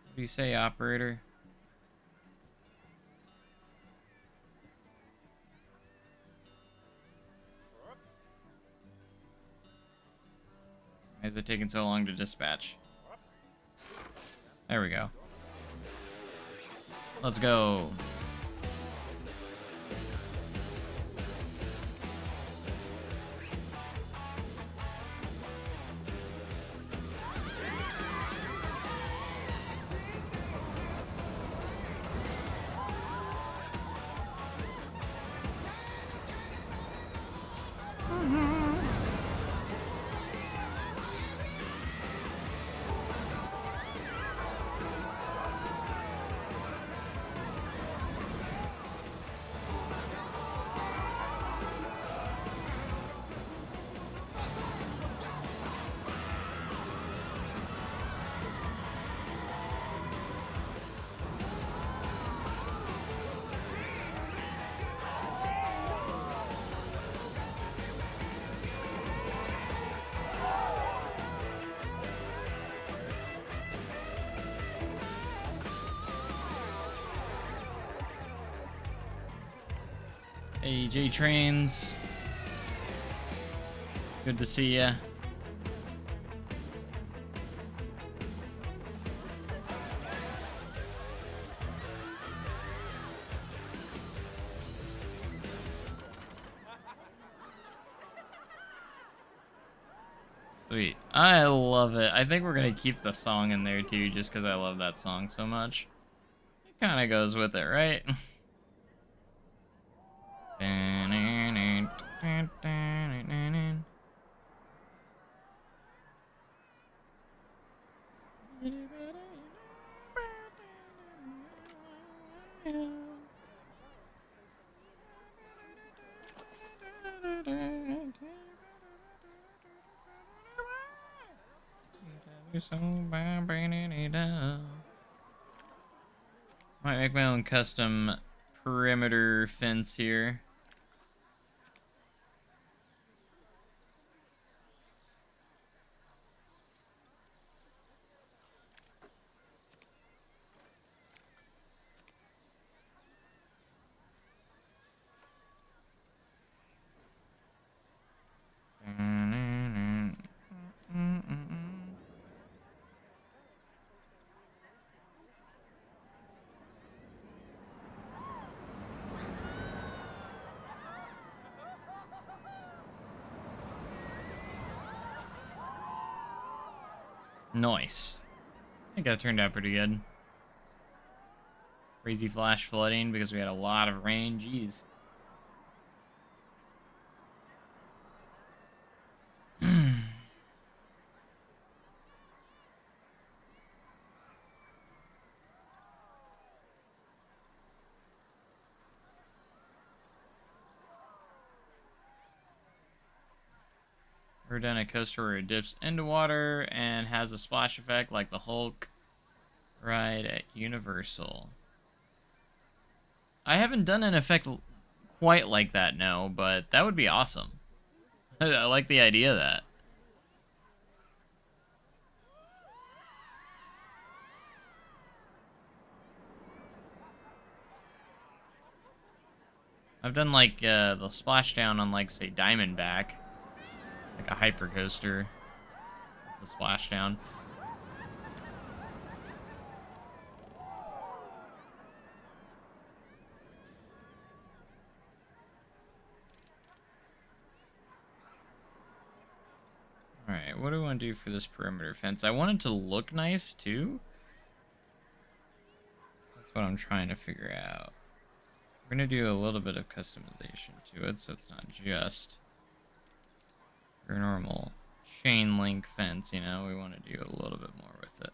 What do you say, operator? Why is it taking so long to dispatch? There we go. Let's go. Hey, J Trains. Good to see ya. Sweet. I love it. I think we're gonna keep the song in there too, just because I love that song so much. It kind of goes with it, right? Might make my own custom perimeter fence here. Nice. I think that turned out pretty good. Crazy flash flooding because we had a lot of rain. Jeez. We're done a coaster where it dips into water and has a splash effect like the Hulk ride at Universal. I haven't done an effect quite like that, no, but that would be awesome. I like the idea of that. I've done like the splashdown on like say Diamondback, like a hyper coaster. The splashdown. Alright, what do I want to do for this perimeter fence? I want it to look nice too. That's what I'm trying to figure out. We're going to do a little bit of customization to it, so it's not just your normal chain link fence, you know? We want to do a little bit more with it.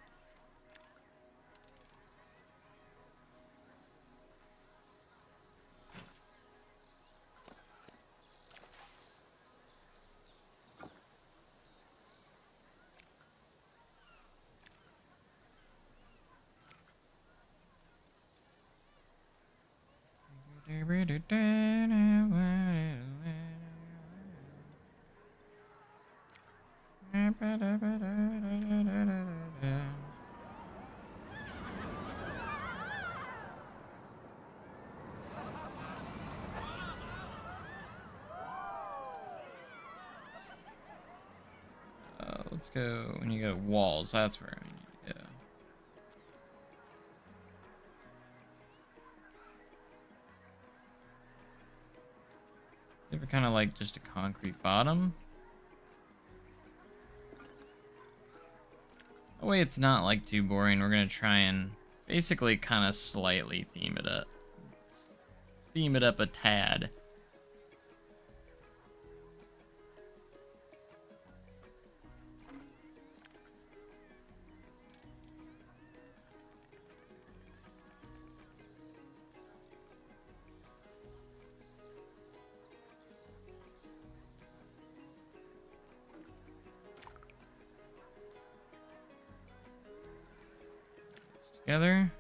Let's go when you go walls. That's where I need to go. They're kind of like just a concrete bottom. That way it's not like too boring. We're gonna try and basically kind of slightly theme it up. Theme it up a tad. Together.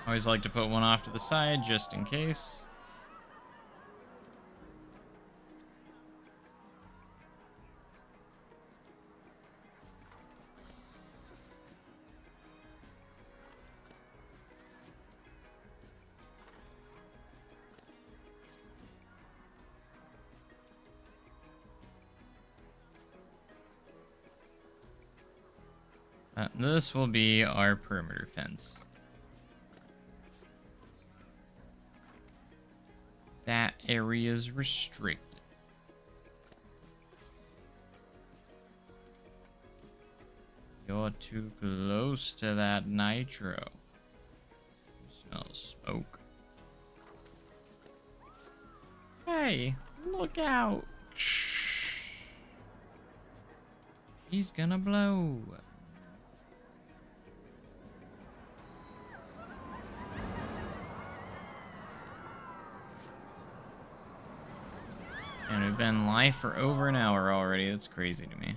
Always like to put one off to the side just in case. This will be our perimeter fence. That area is restricted. You're too close to that nitro. Smell smoke. Hey, look out! Shh. He's gonna blow. And we've been live for over an hour already. That's crazy to me.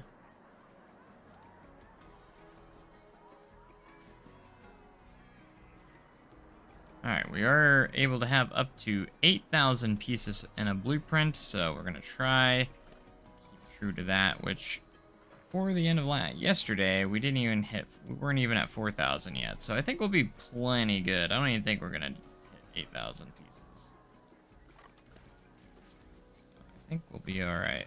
Alright, we are able to have up to 8,000 pieces in a blueprint, so we're going to try keep true to that, which for the end of yesterday, we weren't even at 4,000 yet, so I think we'll be plenty good. I don't even think we're going to hit 8,000 pieces. I think we'll be alright.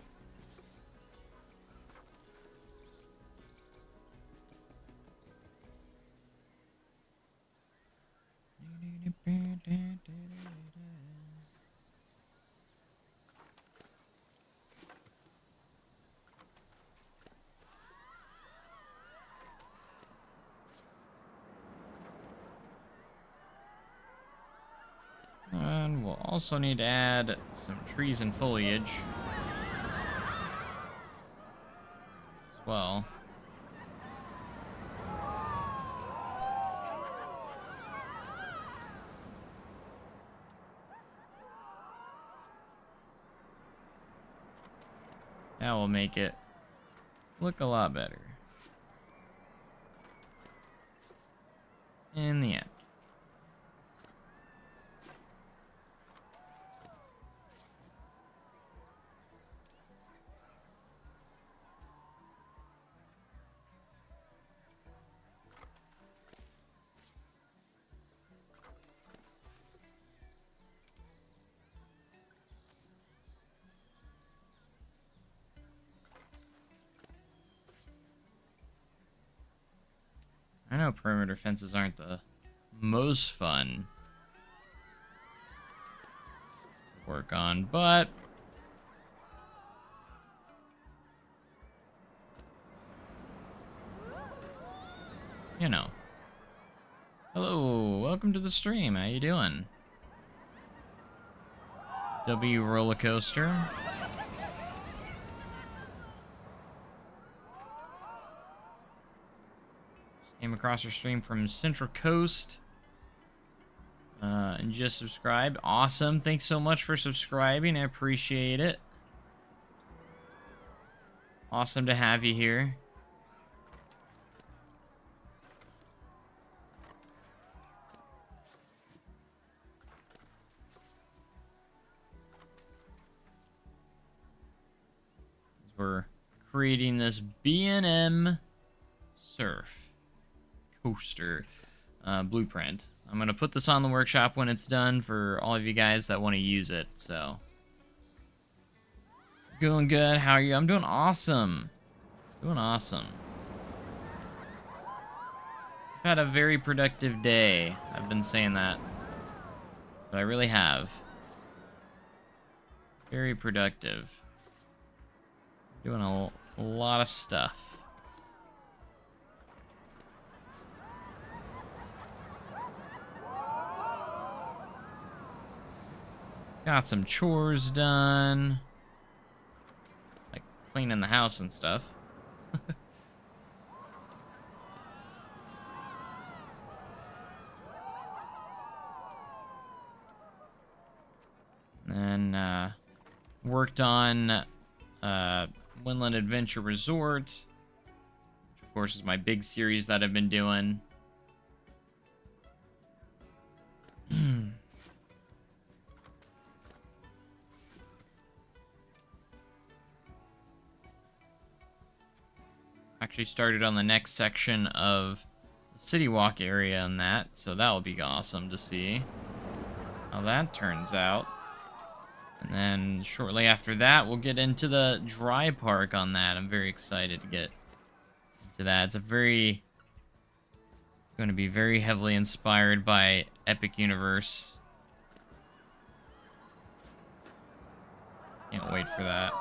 And we'll also need to add some trees and foliage as well. That will make it look a lot better in the end. I know perimeter fences aren't the most fun to work on, but you know. Hello, welcome to the stream. How you doing? W roller coaster. Came across your stream from Central Coast. And just subscribed. Awesome. Thanks so much for subscribing. I appreciate it. Awesome to have you here. We're creating this B&M surf coaster blueprint. I'm gonna put this on the workshop when it's done for all of you guys that want to use it. So doing good. How are you? I'm doing awesome. Doing awesome. I've had a very productive day. I've been saying that, but I really have. Very productive. Doing a lot of stuff. Got some chores done. Like cleaning the house and stuff. And worked on Windland Adventure Resort, which of course is my big series that I've been doing. Actually started on the next section of the City Walk area on that, so that will be awesome to see how that turns out. And then shortly after that, we'll get into the dry park on that. I'm very excited to get into that. It's a very going to be very heavily inspired by Epic Universe. Can't wait for that.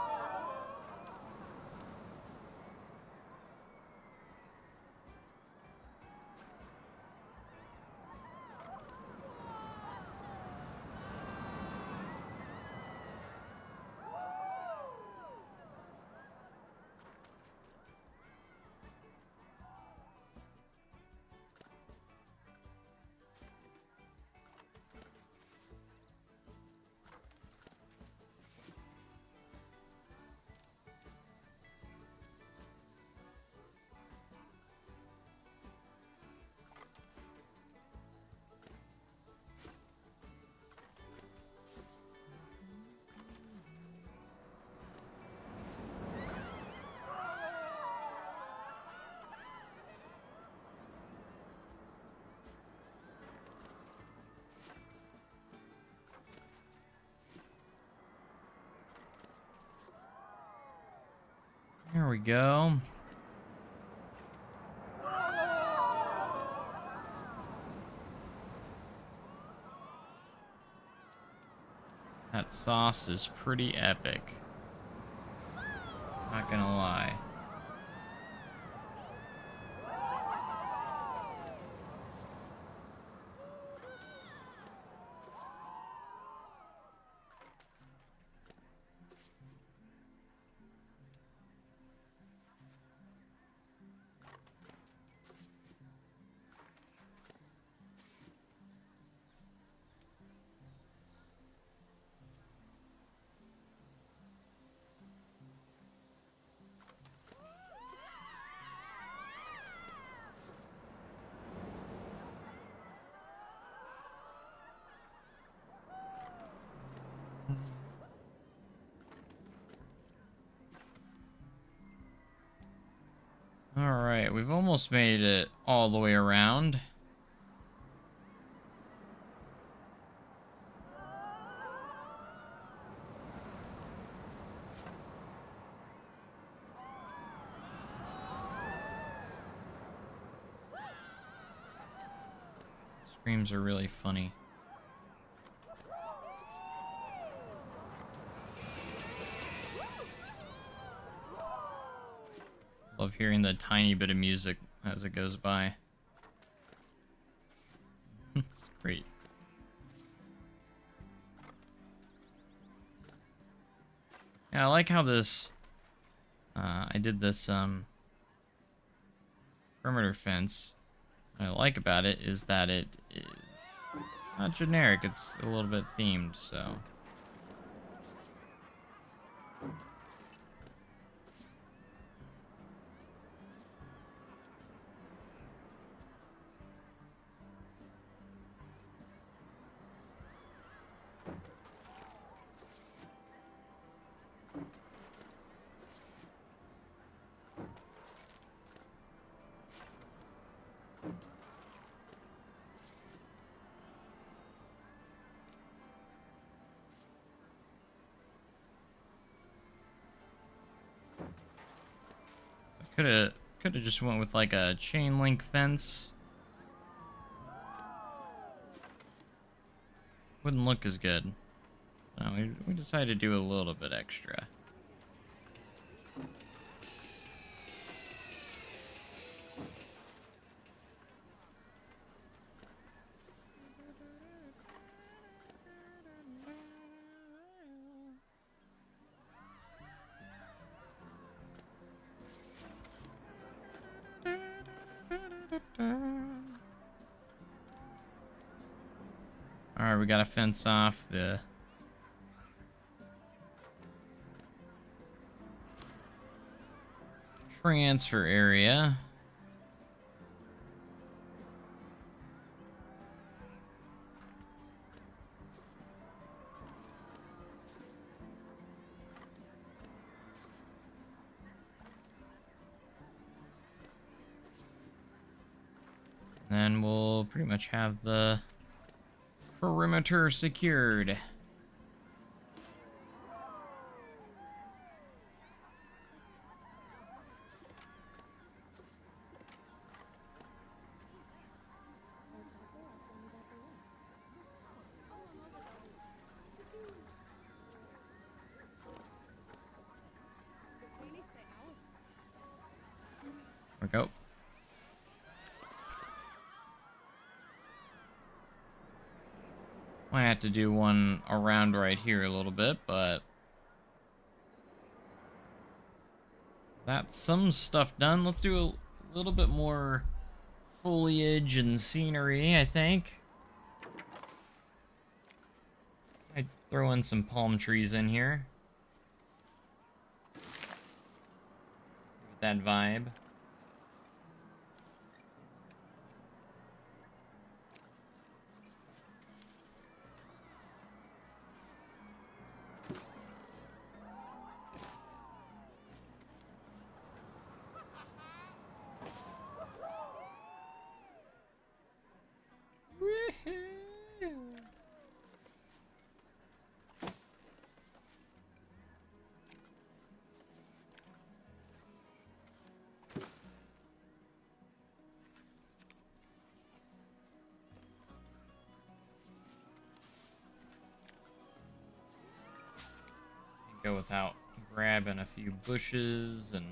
There we go. That sauce is pretty epic. Not gonna lie. Alright, we've almost made it all the way around. Screams are really funny. Love hearing the tiny bit of music as it goes by. It's great. Yeah, I like how this... I did this perimeter fence. What I like about it is that it is not generic, it's a little bit themed, so... Could have just went with like a chain link fence. Wouldn't look as good. No, we decided to do a little bit extra. Alright, we gotta fence off the transfer area. Then we'll pretty much have the perimeter secured. go. Might have to do one around right here a little bit, but that's some stuff done. Let's do a little bit more foliage and scenery, I think. I'd throw in some palm trees in here. Give it that vibe. Go without grabbing a few bushes and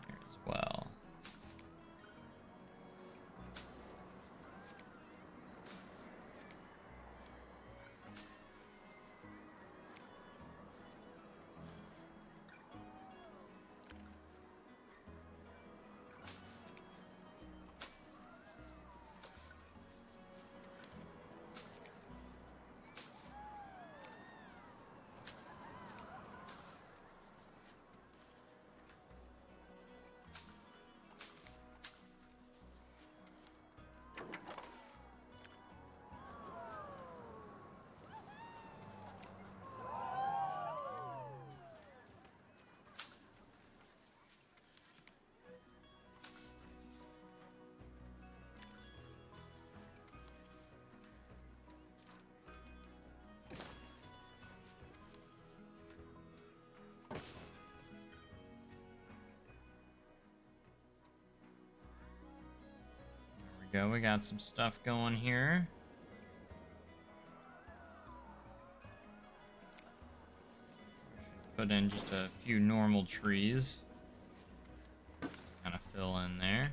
there as well. There we go, we got some stuff going here. Put in just a few normal trees. Kind of fill in there.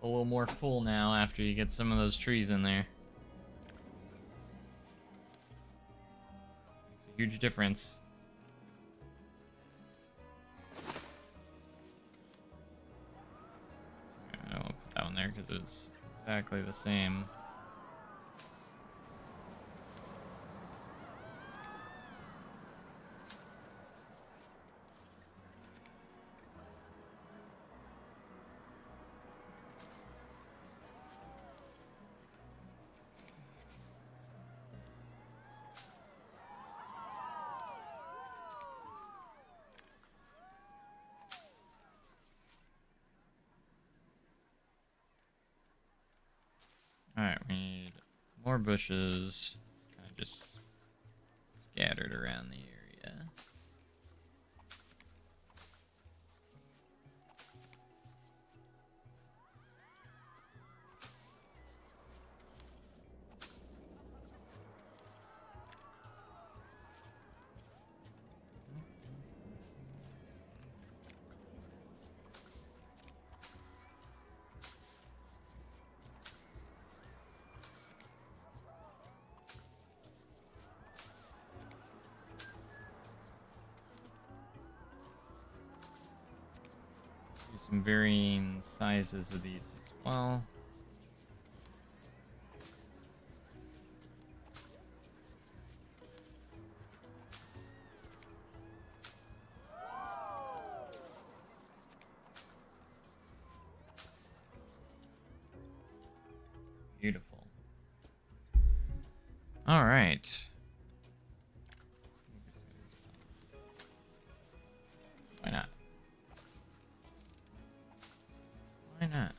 A little more full now after you get some of those trees in there. It's a huge difference. I don't want to put that one there because it's exactly the same. Alright, we need more bushes, kind of just scattered around the area. some varying sizes of these as well. Beautiful. All right. Why not? Why not?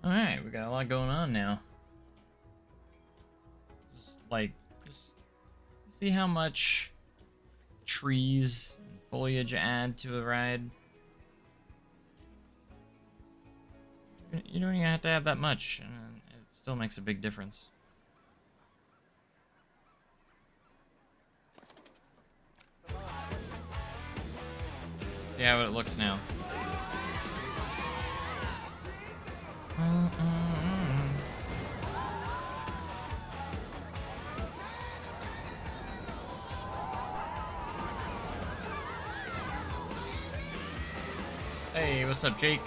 Alright, we got a lot going on now. Just see how much trees and foliage add to a ride. You don't even have to have that much, and it still makes a big difference. See how it looks now. Hey, what's up, Jake?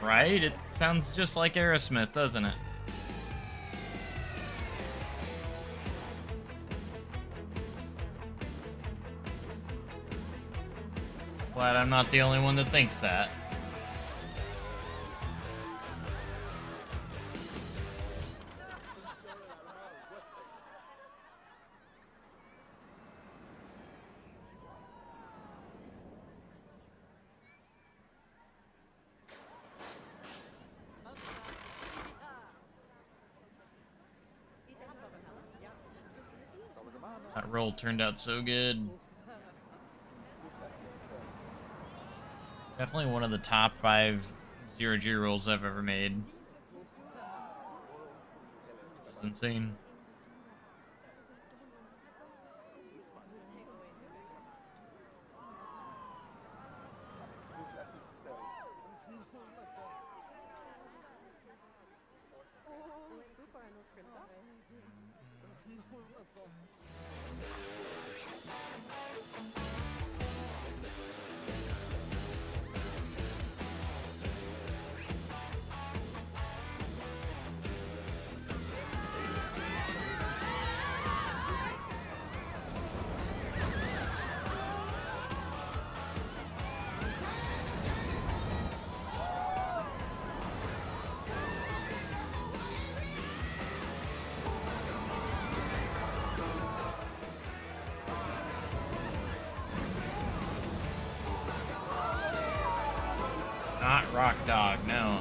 Right? It sounds just like Aerosmith, doesn't it? Glad I'm not the only one that thinks that. That roll turned out so good. Definitely one of the top 5 0G rolls I've ever made. That's insane. Not Rock Dog, no.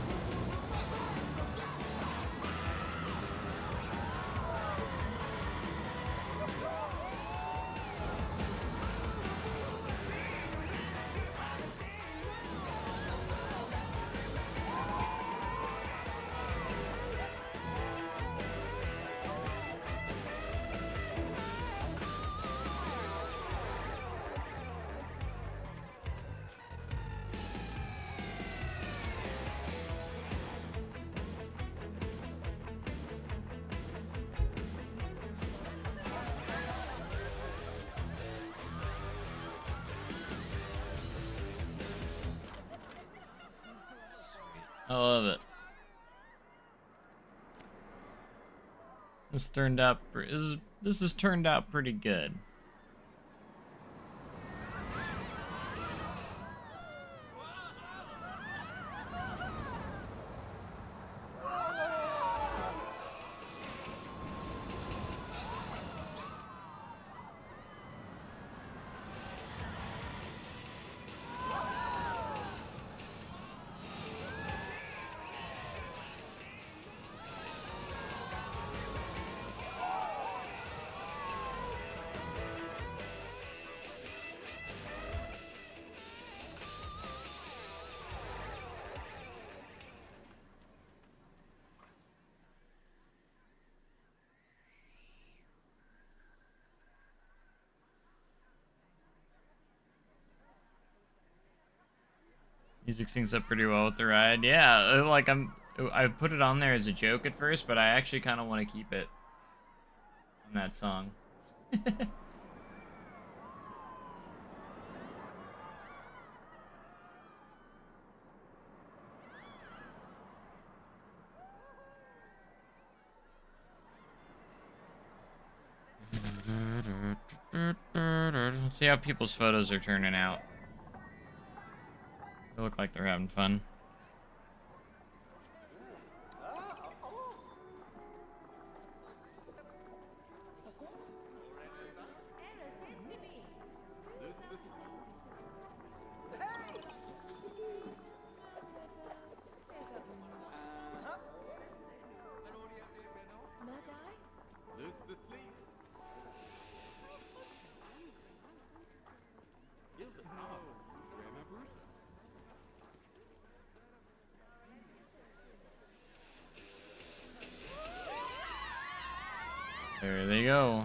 I love it. This has turned out pretty good. Music syncs up pretty well with the ride. Yeah, like I put it on there as a joke at first, but I actually kind of want to keep it on that song. Let's see how people's photos are turning out. They look like they're having fun. There they go.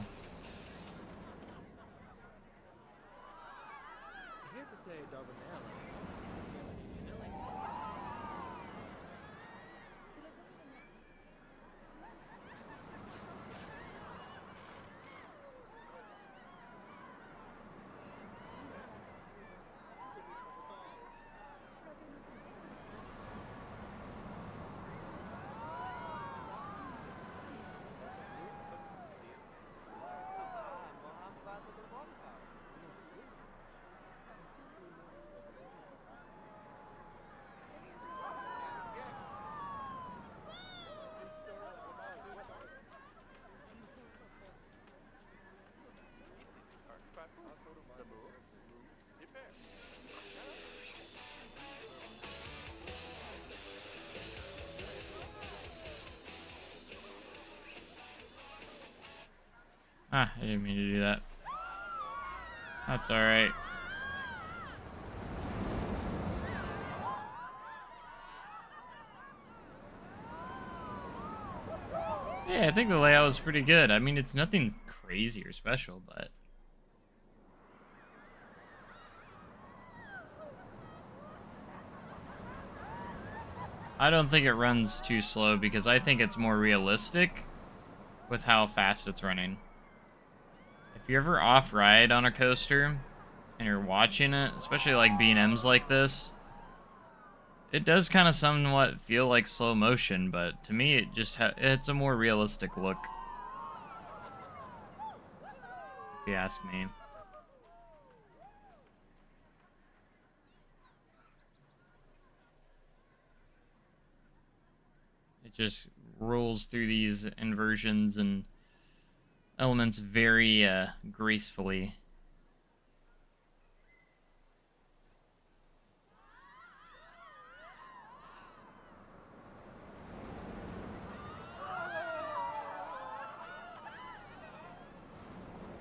Ah, I didn't mean to do that. That's alright. Yeah, I think the layout was pretty good. I mean, it's nothing crazy or special, but... I don't think it runs too slow because I think it's more realistic with how fast it's running. If you're ever off-ride on a coaster and you're watching it, especially like B&Ms like this, it does kind of somewhat feel like slow motion, but to me it just it's a more realistic look, if you ask me. It just rolls through these inversions and elements very gracefully.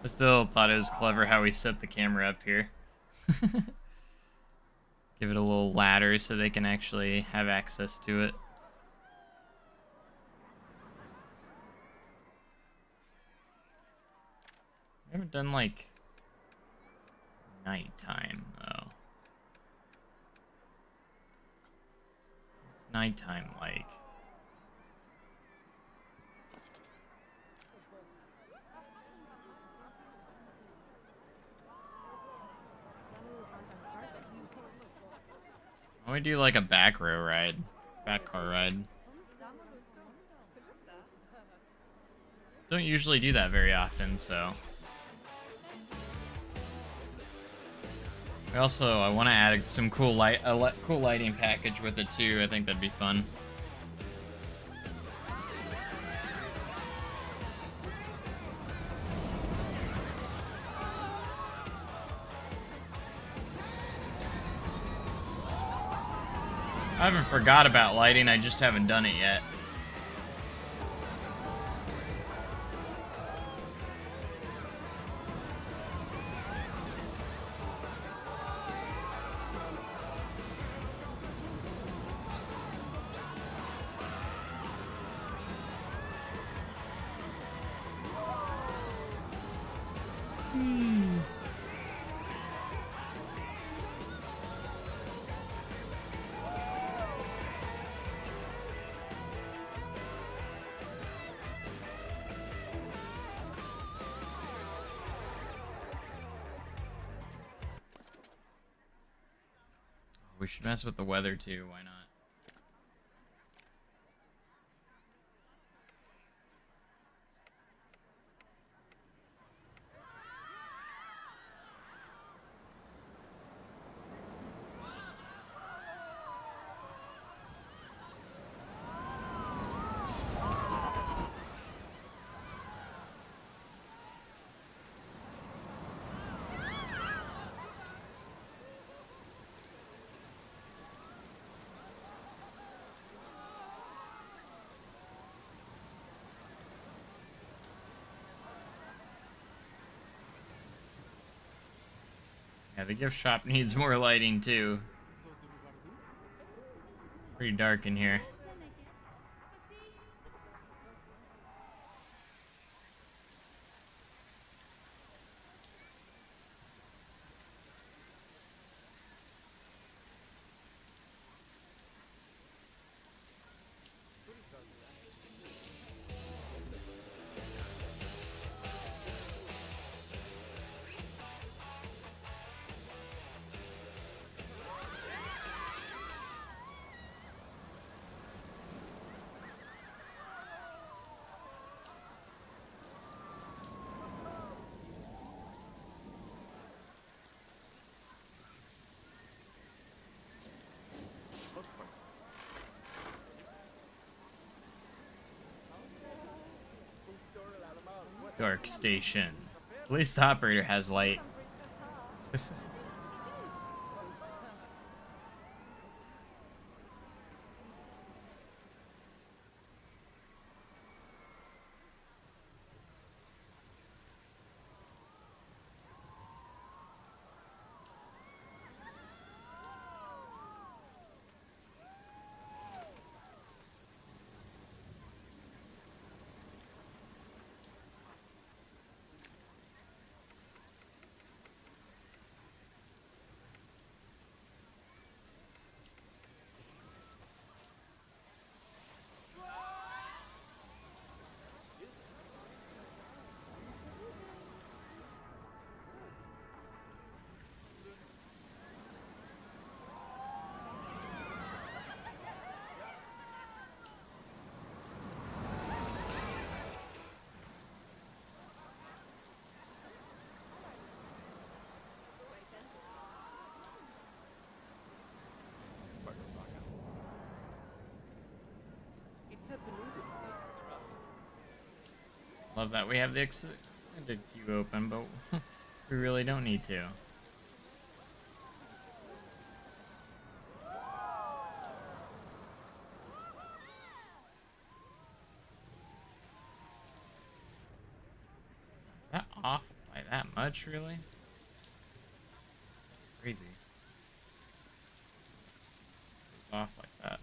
I still thought it was clever how we set the camera up here. Give it a little ladder so they can actually have access to it. I haven't done like nighttime though. What's nighttime like? Why don't we do like a back row ride? back car ride. Don't usually do that very often, so. Also, I want to add some cool cool lighting package with it too. I think that'd be fun. I haven't forgot about lighting, I just haven't done it yet. We should mess with the weather too, why not? Yeah, the gift shop needs more lighting too. Pretty dark in here. Dark station. At least the operator has light. Love that we have the extended queue open, but we really don't need to. Is that off by that much, really? Crazy. It's off like that.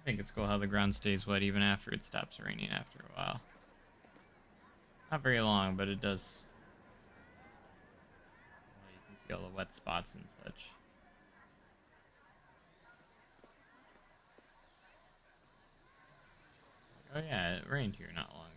think it's cool how the ground stays wet even after it stops raining after a while. Not very long, but it does. Well, you can see all the wet spots and such. Oh yeah, it rained here not long ago.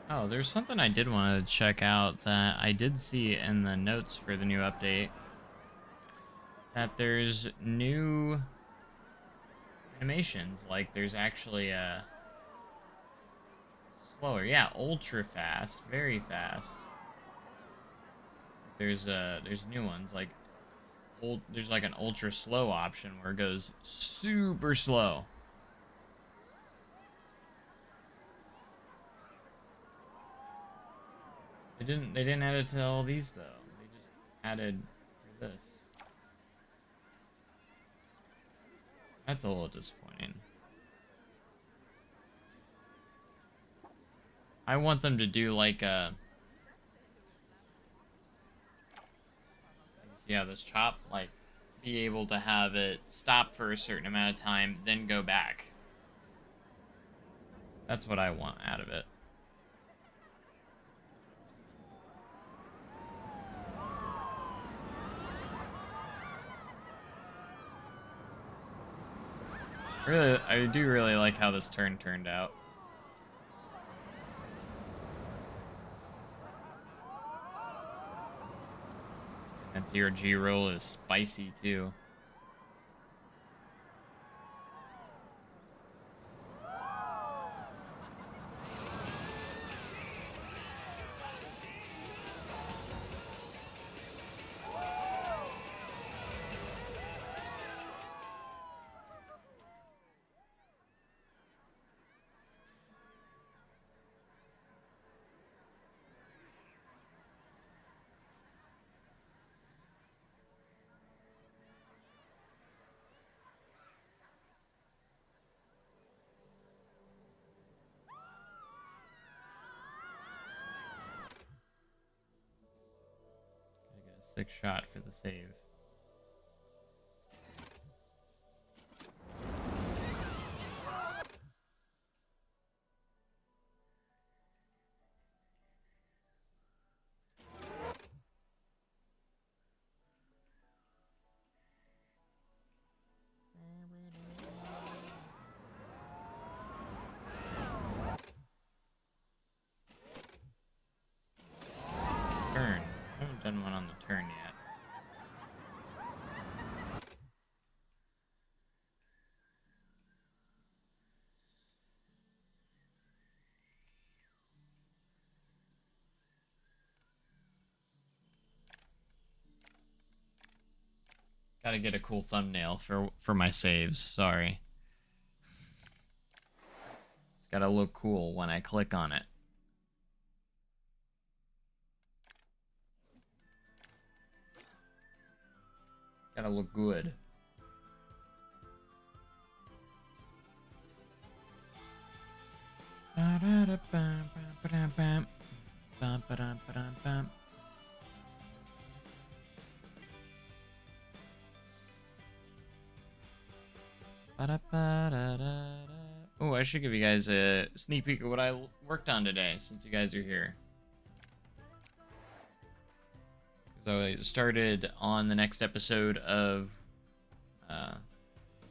Oh, there's something I did want to check out that I did see in the notes for the new update. That there's new animations. Like, there's actually a slower, yeah, ultra fast, very fast. There's new ones like there's like an ultra slow option where it goes super slow. They didn't add it to all these though. They just added for this. That's a little disappointing. I want them to do like a yeah, this chop, like be able to have it stop for a certain amount of time, then go back. That's what I want out of it. Really, I do really like how this turn turned out. And your G-roll is spicy too. Sick shot for the save. Turn. I haven't done one on the turn yet. Gotta get a cool thumbnail for my saves, sorry. It's gotta look cool when I click on it. Gotta look good. Oh, I should give you guys a sneak peek of what I worked on today, since you guys are here. So I started on the next episode of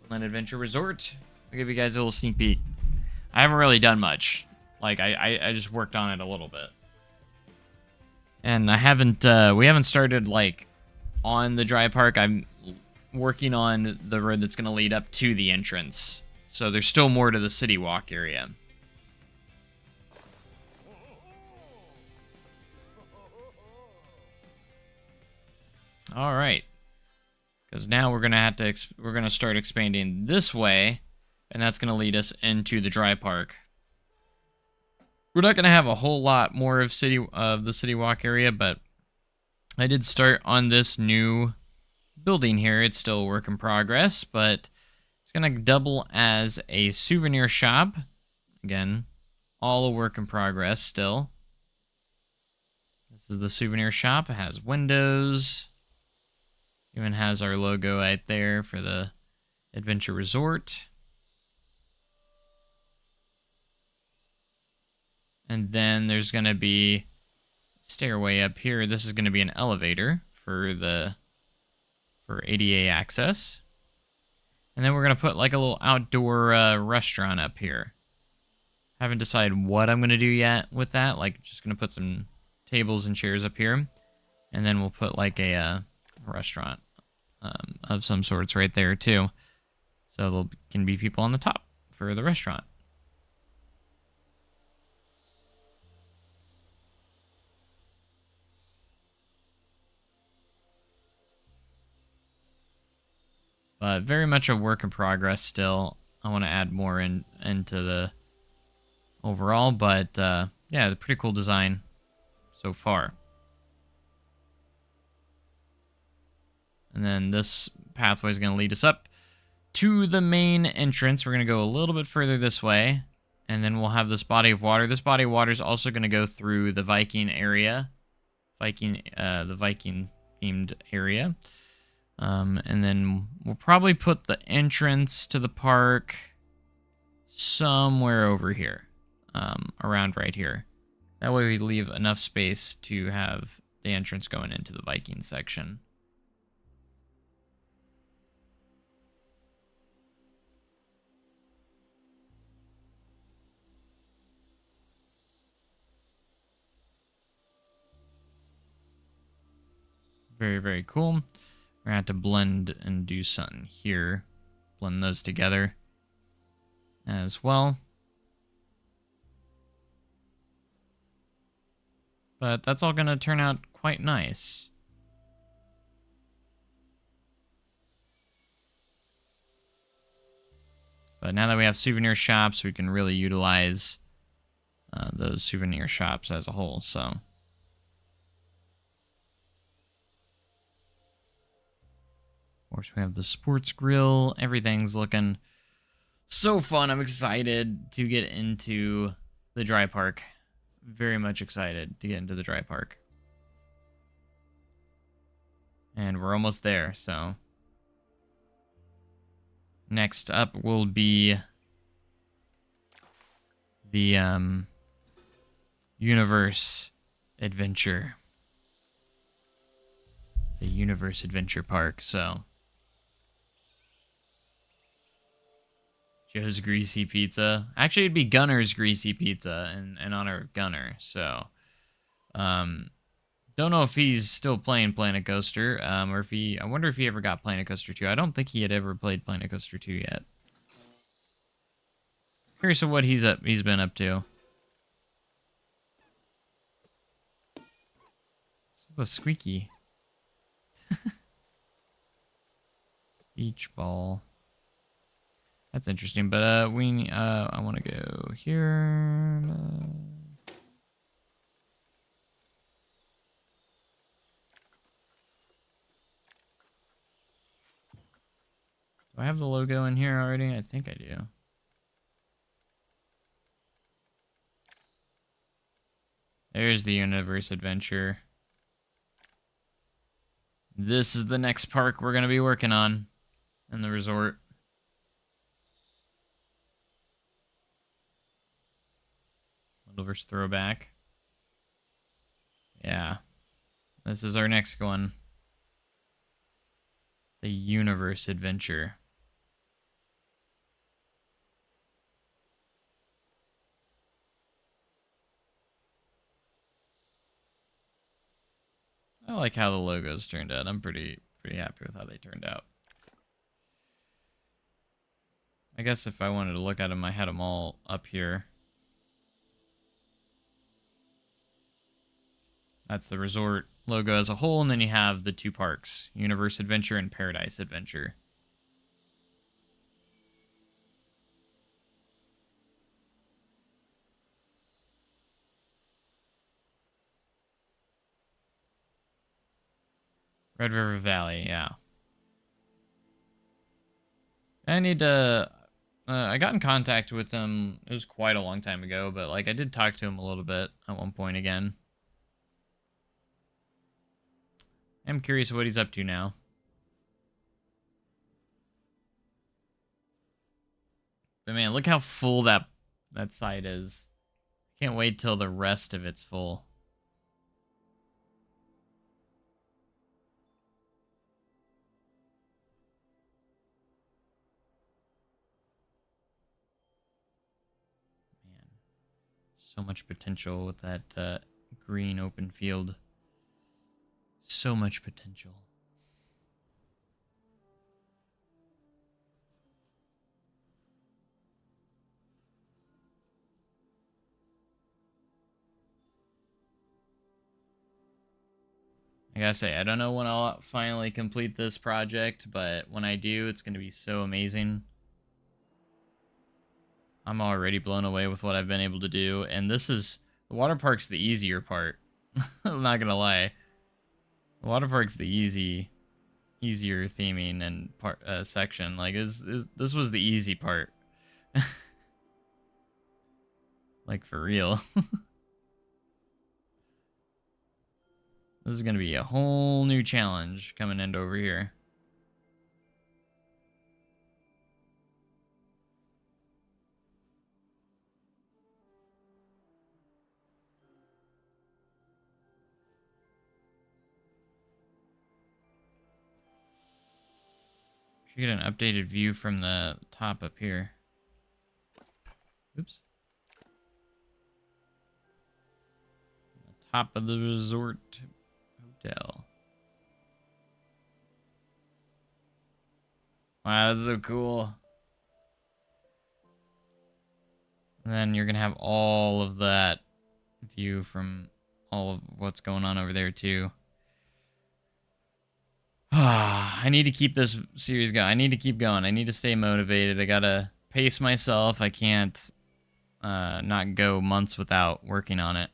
Land Adventure Resort. I'll give you guys a little sneak peek. I haven't really done much. Like, I just worked on it a little bit. And I haven't, we haven't started, like, on the dry park. I'm working on the road that's going to lead up to the entrance. So there's still more to the city walk area. All right. Because now we're going to have to, we're going to start expanding this way. And that's going to lead us into the dry park. We're not going to have a whole lot more of the city walk area, but I did start on this new building here. It's still a work in progress, but it's going to double as a souvenir shop. Again, all a work in progress still. This is the souvenir shop. It has windows. Even has our logo right there for the Adventure Resort. And then there's going to be stairway up here. This is going to be an elevator for ADA access. And then we're going to put like a little outdoor restaurant up here. Haven't decided what I'm going to do yet with that. Like, just going to put some tables and chairs up here. And then we'll put like a restaurant of some sorts right there too. So there can be people on the top for the restaurant. But very much a work in progress still. I want to add more into the overall, but yeah, the pretty cool design so far. And then this pathway is going to lead us up to the main entrance. We're going to go a little bit further this way, and then we'll have this body of water. This body of water is also going to go through the Viking area, the Viking-themed area. And then we'll probably put the entrance to the park somewhere over here, around right here. That way we leave enough space to have the entrance going into the Viking section. Very, very cool. We're going to have to blend and do something here. Blend those together as well. But that's all going to turn out quite nice. But now that we have souvenir shops, we can really utilize those souvenir shops as a whole, so... Of course, we have the sports grill. Everything's looking so fun. I'm excited to get into the dry park. Very much excited to get into the dry park. And we're almost there, so... Next up will be the Universe Adventure. The Universe Adventure Park, so... Joe's Greasy Pizza. Actually, it'd be Gunner's Greasy Pizza in honor of Gunner. So, don't know if he's still playing Planet Coaster, or if he... I wonder if he ever got Planet Coaster 2. I don't think he had ever played Planet Coaster 2 yet. Curious of what he's been up to. The squeaky. Beach ball. That's interesting, but I want to go here. Do I have the logo in here already? I think I do. There's the Universe Adventure. This is the next park we're going to be working on in the resort. Middleverse Throwback. Yeah. This is our next one. The Universe Adventure. I like how the logos turned out. I'm pretty happy with how they turned out. I guess if I wanted to look at them, I had them all up here. That's the resort logo as a whole, and then you have the two parks, Universe Adventure and Paradise Adventure. Red River Valley, yeah. I need to... I got in contact with him. It was quite a long time ago, but like I did talk to him a little bit at one point again. I'm curious what he's up to now. But man, look how full that site is. Can't wait till the rest of it's full. Man, so much potential with that green open field. So much potential. I gotta say, I don't know when I'll finally complete this project, but when I do, it's gonna be so amazing. I'm already blown away with what I've been able to do, and this is... the water park's the easier part. I'm not gonna lie. The water park's the easier theming and section. Like, this was the easy part. Like, for real. This is gonna be a whole new challenge coming into over here. Should get an updated view from the top up here. Oops. The top of the resort hotel. Wow, that's so cool. And then you're gonna have all of that view from all of what's going on over there too. I need to keep this series going. I need to keep going. I need to stay motivated. I gotta pace myself. I can't not go months without working on it.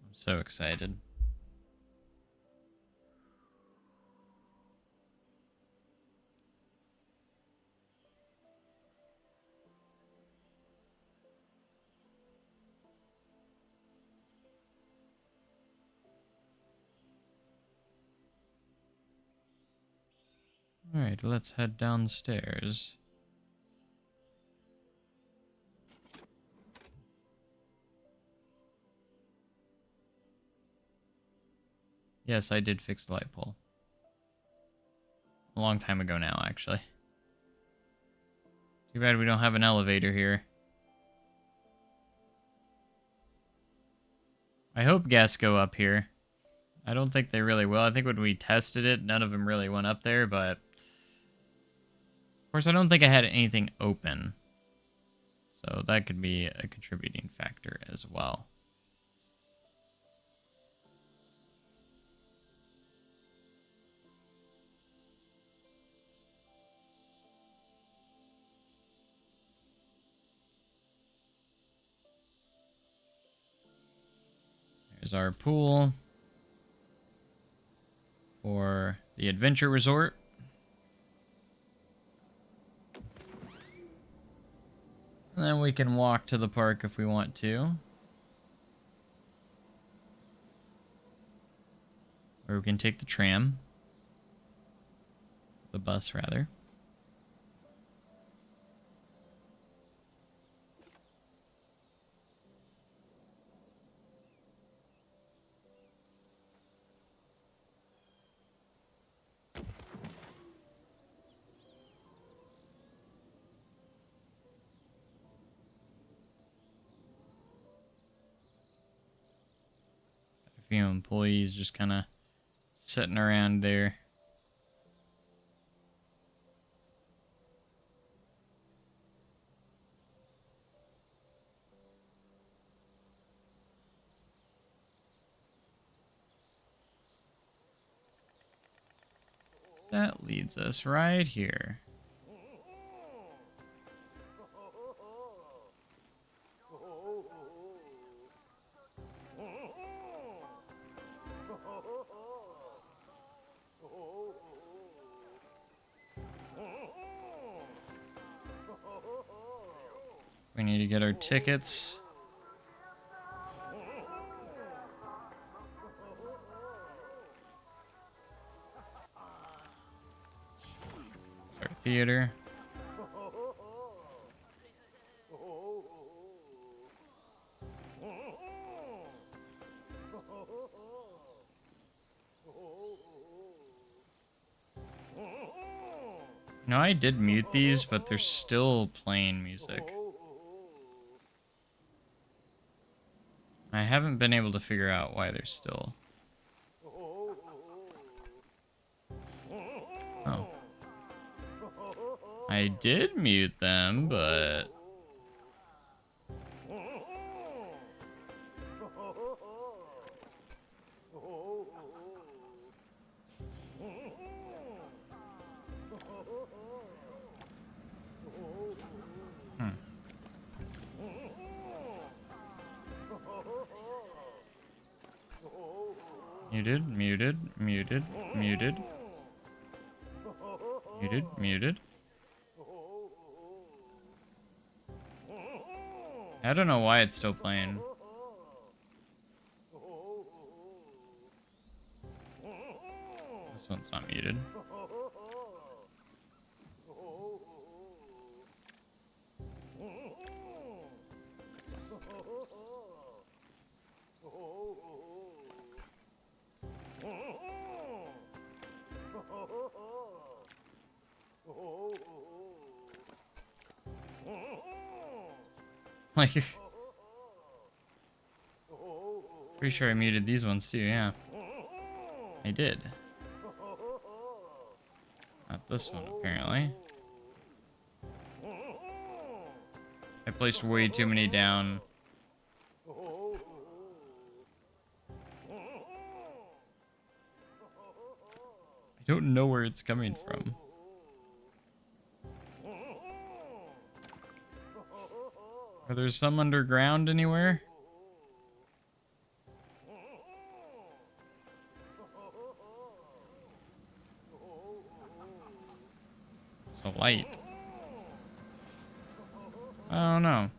I'm so excited. Alright, let's head downstairs. Yes, I did fix the light pole. A long time ago now, actually. Too bad we don't have an elevator here. I hope guests go up here. I don't think they really will. I think when we tested it, none of them really went up there, but... of course, I don't think I had anything open. So that could be a contributing factor as well. There's our pool for the adventure resort. And then we can walk to the park if we want to. Or we can take the tram. The bus, rather. A few employees just kind of sitting around there. That leads us right here. We need to get our tickets. It's our theater. No, I did mute these, but they're still playing music. I haven't been able to figure out why they're still. Oh. I did mute them, but... Muted, muted, muted, muted. Muted, muted. I don't know why it's still playing. This one's not muted. Like, pretty sure I muted these ones too, yeah. I did. Not this one, apparently. I placed way too many down. I don't know where it's coming from. Are there some underground anywhere? There's a light. I don't know.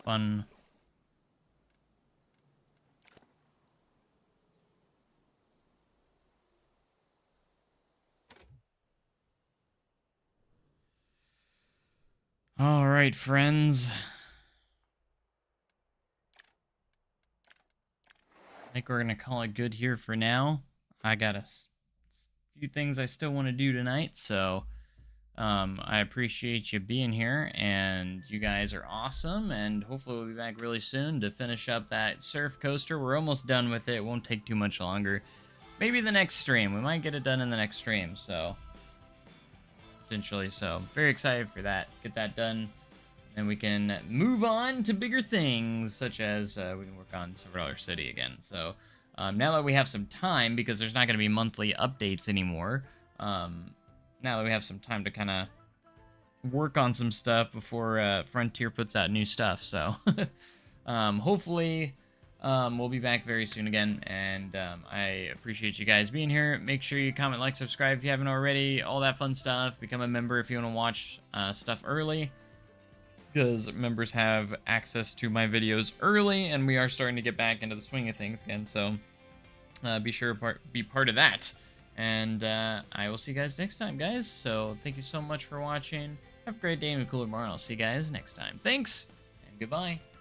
fun. All right, friends. I think we're gonna call it good here for now. I got a few things I still want to do tonight, so I appreciate you being here, and you guys are awesome, and hopefully we'll be back really soon to finish up that surf coaster. We're almost done with it. It won't take too much longer. Maybe the next stream. We might get it done in the next stream, so potentially. So very excited for that. Get that done. Then we can move on to bigger things, such as we can work on Silver City again. So now that we have some time, because there's not going to be monthly updates anymore, now that we have some time to kind of work on some stuff before Frontier puts out new stuff. So hopefully we'll be back very soon again, and I appreciate you guys being here. Make sure you comment, like, subscribe if you haven't already, all that fun stuff. Become a member if you want to watch stuff early, because members have access to my videos early, and we are starting to get back into the swing of things again, so be sure to be part of that. And I will see you guys next time, guys. So thank you so much for watching. Have a great day and a cooler tomorrow. I'll see you guys next time. Thanks, and goodbye.